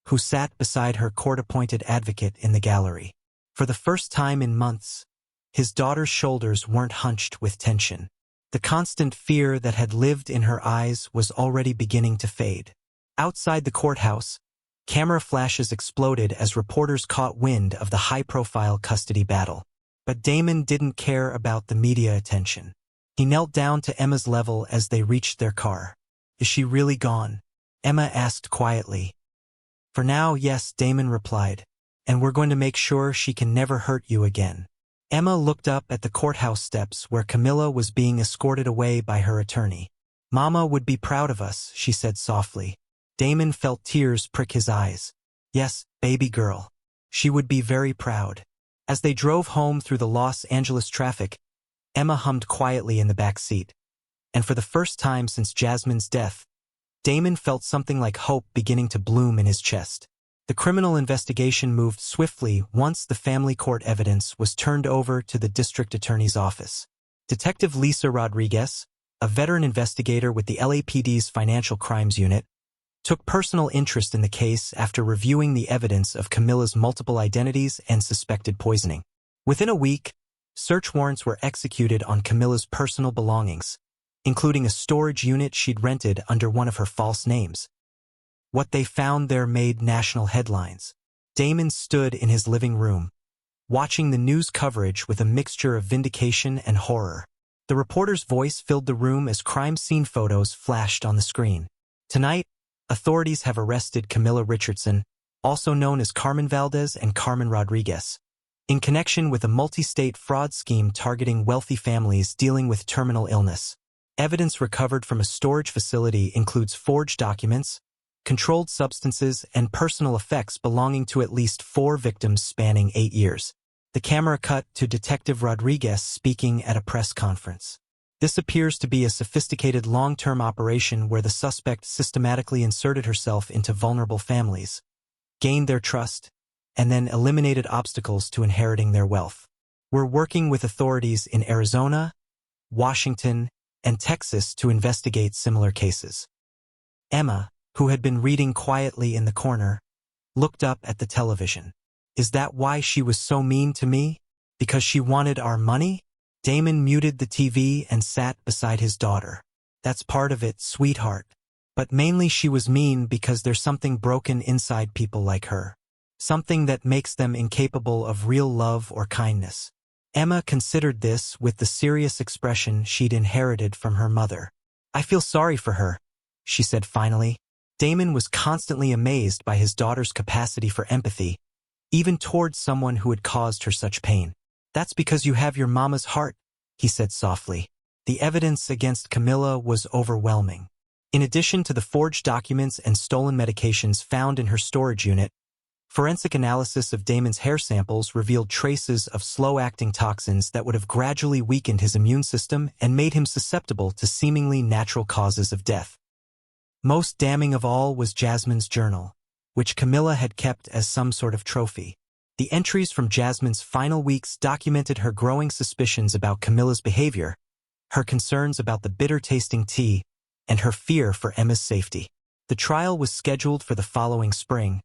who sat beside her court-appointed advocate in the gallery. For the first time in months, his daughter's shoulders weren't hunched with tension. The constant fear that had lived in her eyes was already beginning to fade. Outside the courthouse, camera flashes exploded as reporters caught wind of the high-profile custody battle. But Damon didn't care about the media attention. He knelt down to Emma's level as they reached their car. Is she really gone? Emma asked quietly. For now, yes, Damon replied. And we're going to make sure she can never hurt you again. Emma looked up at the courthouse steps where Camilla was being escorted away by her attorney. Mama would be proud of us, she said softly. Damon felt tears prick his eyes. Yes, baby girl. She would be very proud. As they drove home through the Los Angeles traffic, Emma hummed quietly in the back seat. And for the first time since Jasmine's death, Damon felt something like hope beginning to bloom in his chest. The criminal investigation moved swiftly once the family court evidence was turned over to the district attorney's office. Detective Lisa Rodriguez, a veteran investigator with the LAPD's Financial Crimes Unit, took personal interest in the case after reviewing the evidence of Camilla's multiple identities and suspected poisoning. Within a week, search warrants were executed on Camilla's personal belongings, including a storage unit she'd rented under one of her false names. What they found there made national headlines. Damon stood in his living room, watching the news coverage with a mixture of vindication and horror. The reporter's voice filled the room as crime scene photos flashed on the screen. Tonight, authorities have arrested Camilla Richardson, also known as Carmen Valdez and Carmen Rodriguez, in connection with a multi-state fraud scheme targeting wealthy families dealing with terminal illness. Evidence recovered from a storage facility includes forged documents, controlled substances, and personal effects belonging to at least 4 victims spanning 8 years. The camera cut to Detective Rodriguez speaking at a press conference. This appears to be a sophisticated long-term operation where the suspect systematically inserted herself into vulnerable families, gained their trust, and then eliminated obstacles to inheriting their wealth. We're working with authorities in Arizona, Washington, and Texas to investigate similar cases. Emma, who had been reading quietly in the corner, looked up at the television. Is that why she was so mean to me? Because she wanted our money? Damon muted the TV and sat beside his daughter. That's part of it, sweetheart. But mainly she was mean because there's something broken inside people like her. Something that makes them incapable of real love or kindness. Emma considered this with the serious expression she'd inherited from her mother. "I feel sorry for her," she said finally. Damon was constantly amazed by his daughter's capacity for empathy, even towards someone who had caused her such pain. "That's because you have your mama's heart," he said softly. The evidence against Camilla was overwhelming. In addition to the forged documents and stolen medications found in her storage unit, forensic analysis of Damon's hair samples revealed traces of slow-acting toxins that would have gradually weakened his immune system and made him susceptible to seemingly natural causes of death. Most damning of all was Jasmine's journal, which Camilla had kept as some sort of trophy. The entries from Jasmine's final weeks documented her growing suspicions about Camilla's behavior, her concerns about the bitter-tasting tea, and her fear for Emma's safety. The trial was scheduled for the following spring,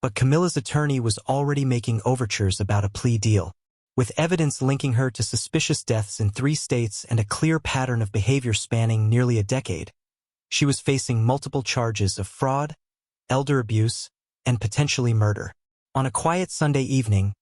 but Camilla's attorney was already making overtures about a plea deal. With evidence linking her to suspicious deaths in 3 states and a clear pattern of behavior spanning nearly a decade, she was facing multiple charges of fraud, elder abuse, and potentially murder. On a quiet Sunday evening,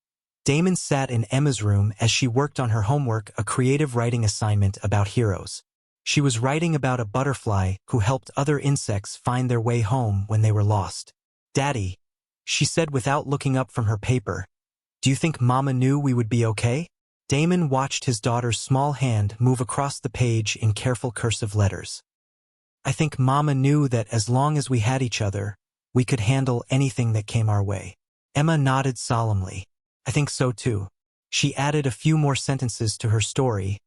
Damon sat in Emma's room as she worked on her homework, a creative writing assignment about heroes. She was writing about a butterfly who helped other insects find their way home when they were lost. "Daddy," she said without looking up from her paper, "do you think Mama knew we would be okay?" Damon watched his daughter's small hand move across the page in careful cursive letters. "I think Mama knew that as long as we had each other, we could handle anything that came our way." Emma nodded solemnly. "I think so too." She added a few more sentences to her story,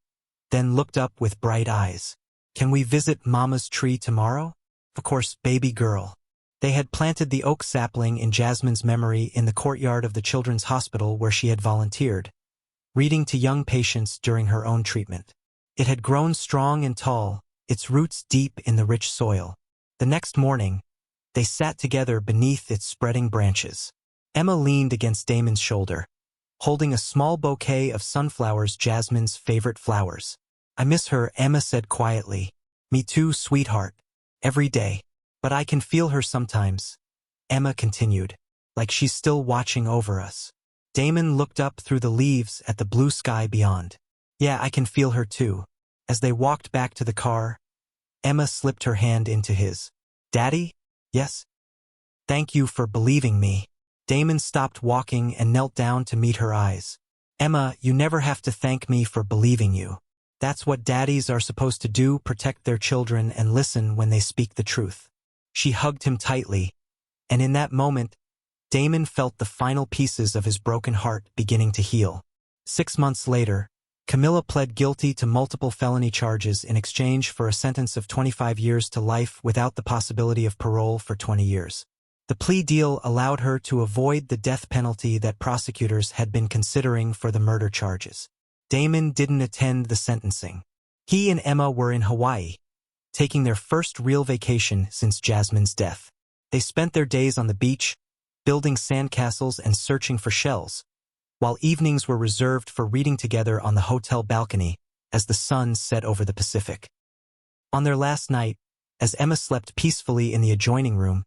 then looked up with bright eyes. "Can we visit Mama's tree tomorrow?" "Of course, baby girl." They had planted the oak sapling in Jasmine's memory in the courtyard of the children's hospital where she had volunteered, reading to young patients during her own treatment. It had grown strong and tall, its roots deep in the rich soil. The next morning, they sat together beneath its spreading branches. Emma leaned against Damon's shoulder, holding a small bouquet of sunflowers, Jasmine's favorite flowers. "I miss her," Emma said quietly. "Me too, sweetheart. Every day. But I can feel her sometimes," Emma continued, "like she's still watching over us." Damon looked up through the leaves at the blue sky beyond. "Yeah, I can feel her too." As they walked back to the car, Emma slipped her hand into his. "Daddy?" "Yes?" "Thank you for believing me." Damon stopped walking and knelt down to meet her eyes. "Emma, you never have to thank me for believing you. That's what daddies are supposed to do, protect their children and listen when they speak the truth." She hugged him tightly, and in that moment, Damon felt the final pieces of his broken heart beginning to heal. 6 months later, Camilla pled guilty to multiple felony charges in exchange for a sentence of 25 years to life without the possibility of parole for 20 years. The plea deal allowed her to avoid the death penalty that prosecutors had been considering for the murder charges. Damon didn't attend the sentencing. He and Emma were in Hawaii, taking their first real vacation since Jasmine's death. They spent their days on the beach, building sandcastles and searching for shells, while evenings were reserved for reading together on the hotel balcony as the sun set over the Pacific. On their last night, as Emma slept peacefully in the adjoining room,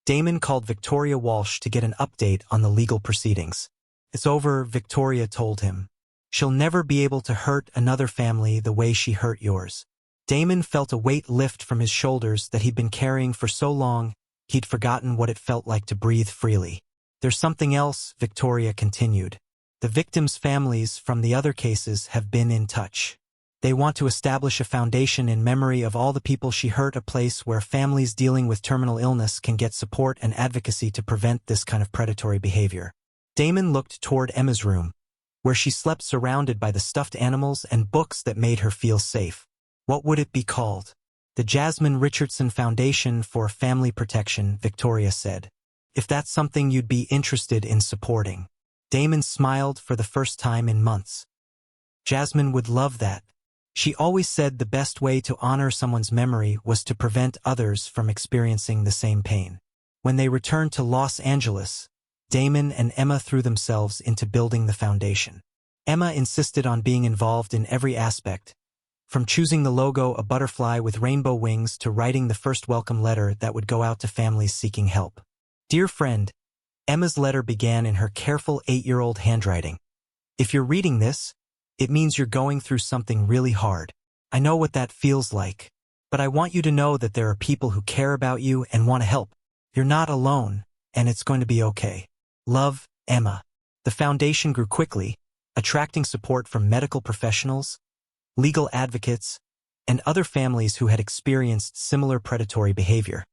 Damon called Victoria Walsh to get an update on the legal proceedings. "It's over," Victoria told him. "She'll never be able to hurt another family the way she hurt yours." Damon felt a weight lift from his shoulders that he'd been carrying for so long he'd forgotten what it felt like to breathe freely. "There's something else," Victoria continued. "The victims' families from the other cases have been in touch. They want to establish a foundation in memory of all the people she hurt, a place where families dealing with terminal illness can get support and advocacy to prevent this kind of predatory behavior." Damon looked toward Emma's room, where she slept surrounded by the stuffed animals and books that made her feel safe. "What would it be called?" "The Jasmine Richardson Foundation for Family Protection," Victoria said. "If that's something you'd be interested in supporting." Damon smiled for the first time in months. Jasmine would love that. She always said the best way to honor someone's memory was to prevent others from experiencing the same pain. When they returned to Los Angeles, Damon and Emma threw themselves into building the foundation. Emma insisted on being involved in every aspect, from choosing the logo, a butterfly with rainbow wings, to writing the first welcome letter that would go out to families seeking help. "Dear friend," Emma's letter began in her careful 8-year-old handwriting. "If you're reading this, It means you're going through something really hard. I know what that feels like. But I want you to know that there are people who care about you and want to help. You're not alone, and it's going to be okay. Love, Emma. The foundation grew quickly, attracting support from medical professionals, legal advocates, and other families who had experienced similar predatory behavior.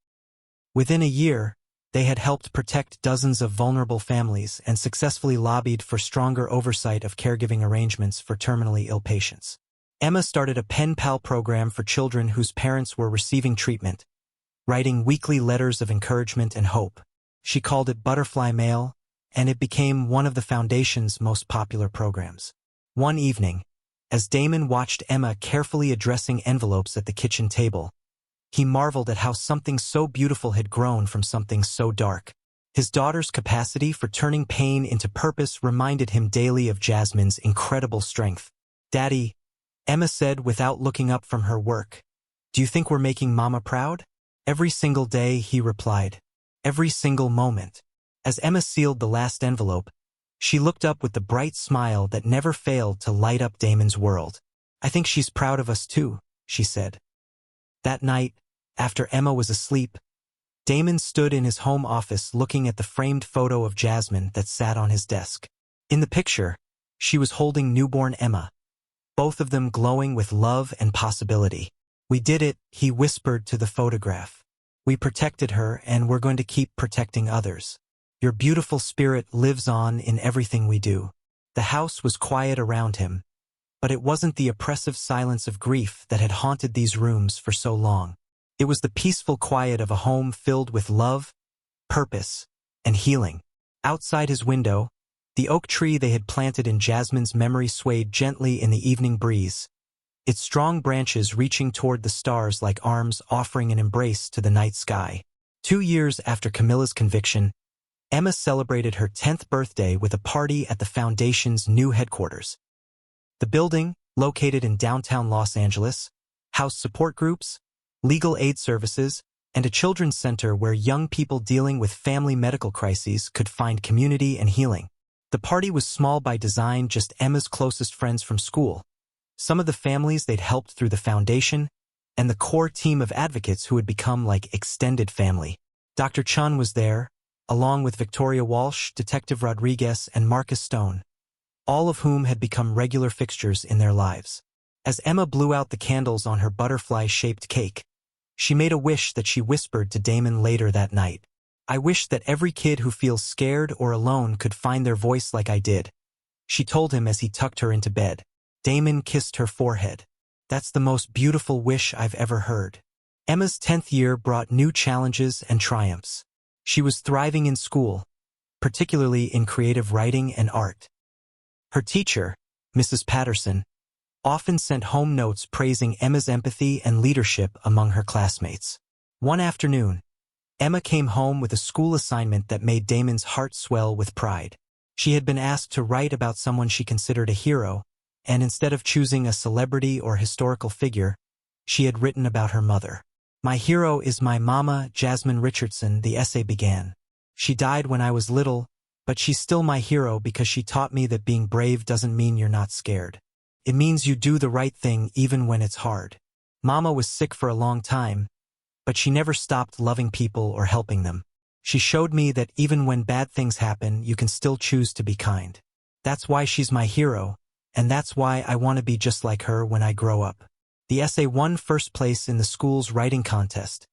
Within a year, they had helped protect dozens of vulnerable families and successfully lobbied for stronger oversight of caregiving arrangements for terminally ill patients. Emma started a pen pal program for children whose parents were receiving treatment, writing weekly letters of encouragement and hope. She called it Butterfly Mail, and it became one of the Foundation's most popular programs. One evening, as Damon watched Emma carefully addressing envelopes at the kitchen table, he marveled at how something so beautiful had grown from something so dark. His daughter's capacity for turning pain into purpose reminded him daily of Jasmine's incredible strength. "Daddy," Emma said without looking up from her work, "do you think we're making Mama proud?" "Every single day," he replied. "Every single moment." As Emma sealed the last envelope, she looked up with the bright smile that never failed to light up Damon's world. "I think she's proud of us too," she said. That night, after Emma was asleep, Damon stood in his home office looking at the framed photo of Jasmine that sat on his desk. In the picture, she was holding newborn Emma, both of them glowing with love and possibility. "We did it," he whispered to the photograph. "We protected her, and we're going to keep protecting others. Your beautiful spirit lives on in everything we do." The house was quiet around him, but it wasn't the oppressive silence of grief that had haunted these rooms for so long. It was the peaceful quiet of a home filled with love, purpose, and healing. Outside his window, the oak tree they had planted in Jasmine's memory swayed gently in the evening breeze, its strong branches reaching toward the stars like arms offering an embrace to the night sky. 2 years after Camilla's conviction, Emma celebrated her 10th birthday with a party at the Foundation's new headquarters. The building, located in downtown Los Angeles, housed support groups, legal aid services, and a children's center where young people dealing with family medical crises could find community and healing. The party was small by design, just Emma's closest friends from school, some of the families they'd helped through the Foundation, and the core team of advocates who had become like extended family. Dr. Chun was there, along with Victoria Walsh, Detective Rodriguez, and Marcus Stone, all of whom had become regular fixtures in their lives. As Emma blew out the candles on her butterfly-shaped cake, she made a wish that she whispered to Damon later that night. "I wish that every kid who feels scared or alone could find their voice like I did," she told him as he tucked her into bed. Damon kissed her forehead. "That's the most beautiful wish I've ever heard." Emma's 10th year brought new challenges and triumphs. She was thriving in school, particularly in creative writing and art. Her teacher, Mrs. Patterson, often sent home notes praising Emma's empathy and leadership among her classmates. One afternoon, Emma came home with a school assignment that made Damon's heart swell with pride. She had been asked to write about someone she considered a hero, and instead of choosing a celebrity or historical figure, she had written about her mother. "My hero is my mama, Jasmine Richardson," the essay began. "She died when I was little, but she's still my hero because she taught me that being brave doesn't mean you're not scared. It means you do the right thing even when it's hard. Mama was sick for a long time, but she never stopped loving people or helping them. She showed me that even when bad things happen, you can still choose to be kind. That's why she's my hero, and that's why I want to be just like her when I grow up." The essay won first place in the school's writing contest,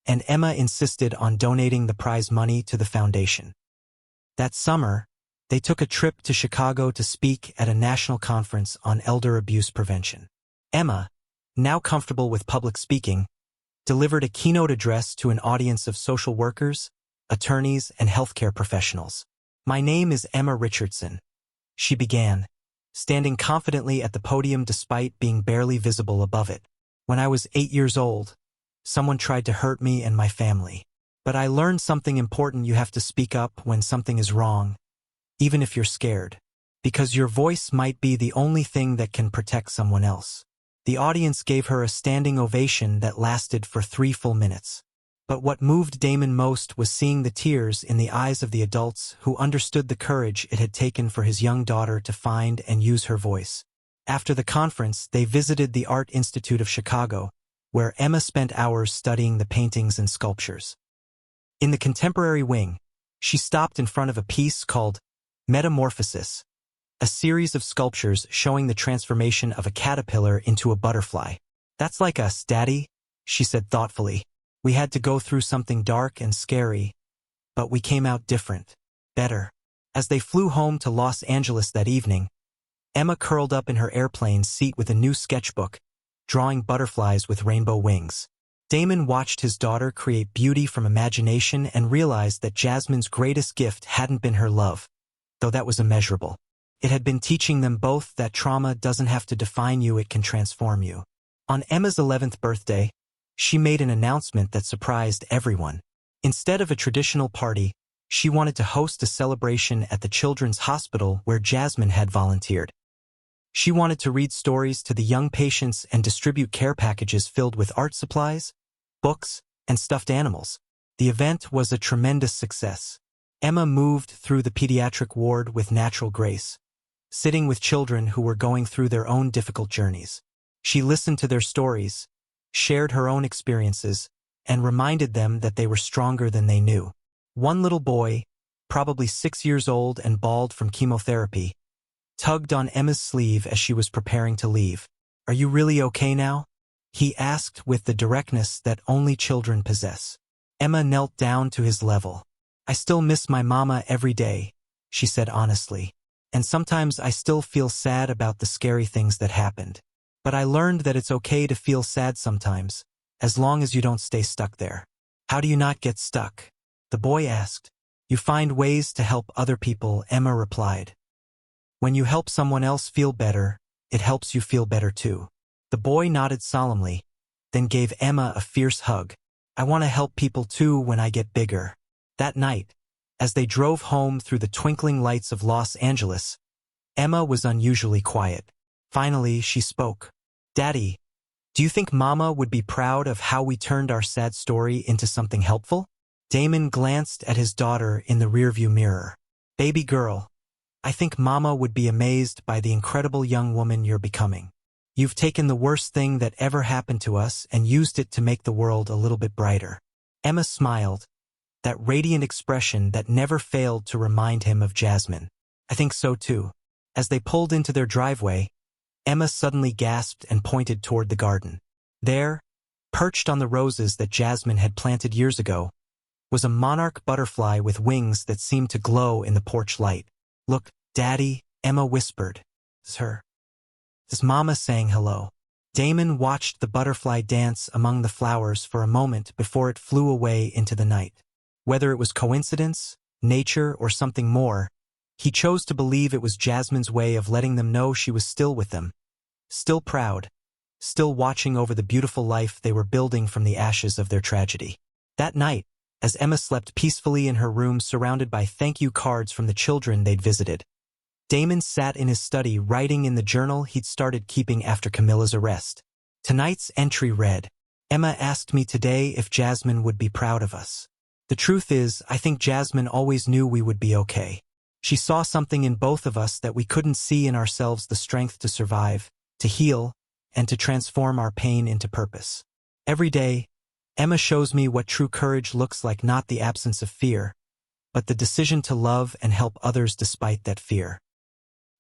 and Emma insisted on donating the prize money to the foundation. That summer, they took a trip to Chicago to speak at a national conference on elder abuse prevention. Emma, now comfortable with public speaking, delivered a keynote address to an audience of social workers, attorneys, and healthcare professionals. "My name is Emma Richardson," she began, standing confidently at the podium despite being barely visible above it. "When I was 8 years old, someone tried to hurt me and my family. But I learned something important: you have to speak up when something is wrong, even if you're scared, because your voice might be the only thing that can protect someone else." The audience gave her a standing ovation that lasted for 3 full minutes. But what moved Damon most was seeing the tears in the eyes of the adults who understood the courage it had taken for his young daughter to find and use her voice. After the conference, they visited the Art Institute of Chicago, where Emma spent hours studying the paintings and sculptures. In the contemporary wing, she stopped in front of a piece called Metamorphosis, a series of sculptures showing the transformation of a caterpillar into a butterfly. "That's like us, Daddy," she said thoughtfully. "We had to go through something dark and scary, but we came out different, better." As they flew home to Los Angeles that evening, Emma curled up in her airplane seat with a new sketchbook, drawing butterflies with rainbow wings. Damon watched his daughter create beauty from imagination and realized that Jasmine's greatest gift hadn't been her love, though that was immeasurable. It had been teaching them both that trauma doesn't have to define you, it can transform you. On Emma's 11th birthday, she made an announcement that surprised everyone. Instead of a traditional party, she wanted to host a celebration at the Children's Hospital where Jasmine had volunteered. She wanted to read stories to the young patients and distribute care packages filled with art supplies, books, and stuffed animals. The event was a tremendous success. Emma moved through the pediatric ward with natural grace, sitting with children who were going through their own difficult journeys. She listened to their stories, shared her own experiences, and reminded them that they were stronger than they knew. One little boy, probably 6 years old and bald from chemotherapy, tugged on Emma's sleeve as she was preparing to leave. "Are you really okay now?" he asked with the directness that only children possess. Emma knelt down to his level. "I still miss my mama every day," she said honestly. "And sometimes I still feel sad about the scary things that happened. But I learned that it's okay to feel sad sometimes, as long as you don't stay stuck there." "How do you not get stuck?" the boy asked. "You find ways to help other people," Emma replied. "When you help someone else feel better, it helps you feel better too." The boy nodded solemnly, then gave Emma a fierce hug. "I want to help people too when I get bigger." That night, as they drove home through the twinkling lights of Los Angeles, Emma was unusually quiet. Finally, she spoke. "Daddy, do you think Mama would be proud of how we turned our sad story into something helpful?" Damon glanced at his daughter in the rearview mirror. "Baby girl, I think Mama would be amazed by the incredible young woman you're becoming. You've taken the worst thing that ever happened to us and used it to make the world a little bit brighter." Emma smiled, that radiant expression that never failed to remind him of Jasmine. "I think so too." As they pulled into their driveway, Emma suddenly gasped and pointed toward the garden. There, perched on the roses that Jasmine had planted years ago, was a monarch butterfly with wings that seemed to glow in the porch light. "Look, Daddy," Emma whispered. "It's her. Is Mama saying hello?" Damon watched the butterfly dance among the flowers for a moment before it flew away into the night. Whether it was coincidence, nature, or something more, he chose to believe it was Jasmine's way of letting them know she was still with them, still proud, still watching over the beautiful life they were building from the ashes of their tragedy. That night, as Emma slept peacefully in her room surrounded by thank-you cards from the children they'd visited, Damon sat in his study writing in the journal he'd started keeping after Camilla's arrest. Tonight's entry read, "Emma asked me today if Jasmine would be proud of us. The truth is, I think Jasmine always knew we would be okay. She saw something in both of us that we couldn't see in ourselves, the strength to survive, to heal, and to transform our pain into purpose. Every day, Emma shows me what true courage looks like, not the absence of fear, but the decision to love and help others despite that fear.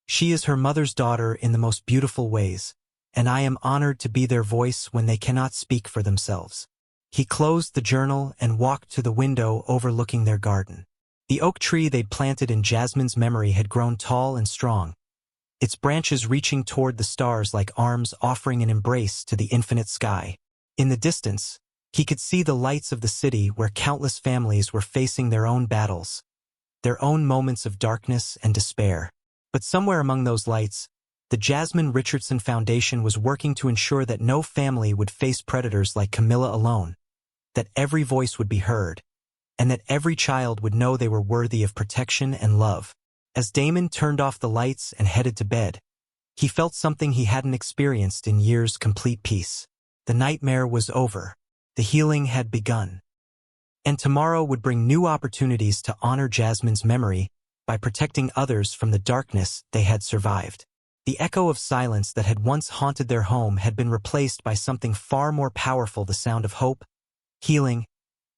She is her mother's daughter in the most beautiful ways, and I am honored to be their voice when they cannot speak for themselves." He closed the journal and walked to the window overlooking their garden. The oak tree they'd planted in Jasmine's memory had grown tall and strong, its branches reaching toward the stars like arms offering an embrace to the infinite sky. In the distance, he could see the lights of the city where countless families were facing their own battles, their own moments of darkness and despair. But somewhere among those lights, the Jasmine Richardson Foundation was working to ensure that no family would face predators like Camilla alone, that every voice would be heard, and that every child would know they were worthy of protection and love. As Damon turned off the lights and headed to bed, he felt something he hadn't experienced in years: complete peace. The nightmare was over. The healing had begun. And tomorrow would bring new opportunities to honor Jasmine's memory by protecting others from the darkness they had survived. The echo of silence that had once haunted their home had been replaced by something far more powerful, the sound of hope, healing,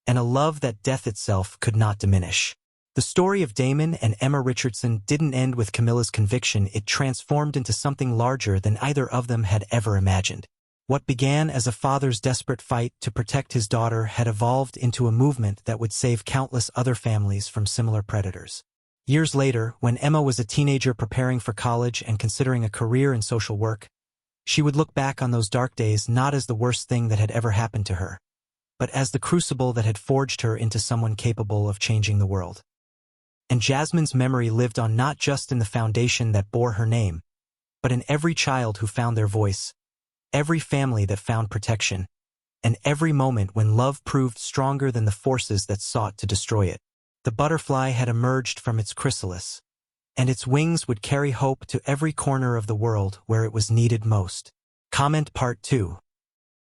and a love that death itself could not diminish. The story of Damon and Emma Richardson didn't end with Camilla's conviction. It transformed into something larger than either of them had ever imagined. What began as a father's desperate fight to protect his daughter had evolved into a movement that would save countless other families from similar predators. Years later, when Emma was a teenager preparing for college and considering a career in social work, she would look back on those dark days not as the worst thing that had ever happened to her, but as the crucible that had forged her into someone capable of changing the world. And Jasmine's memory lived on not just in the foundation that bore her name, but in every child who found their voice, every family that found protection, and every moment when love proved stronger than the forces that sought to destroy it. The butterfly had emerged from its chrysalis, and its wings would carry hope to every corner of the world where it was needed most. Comment Part 2.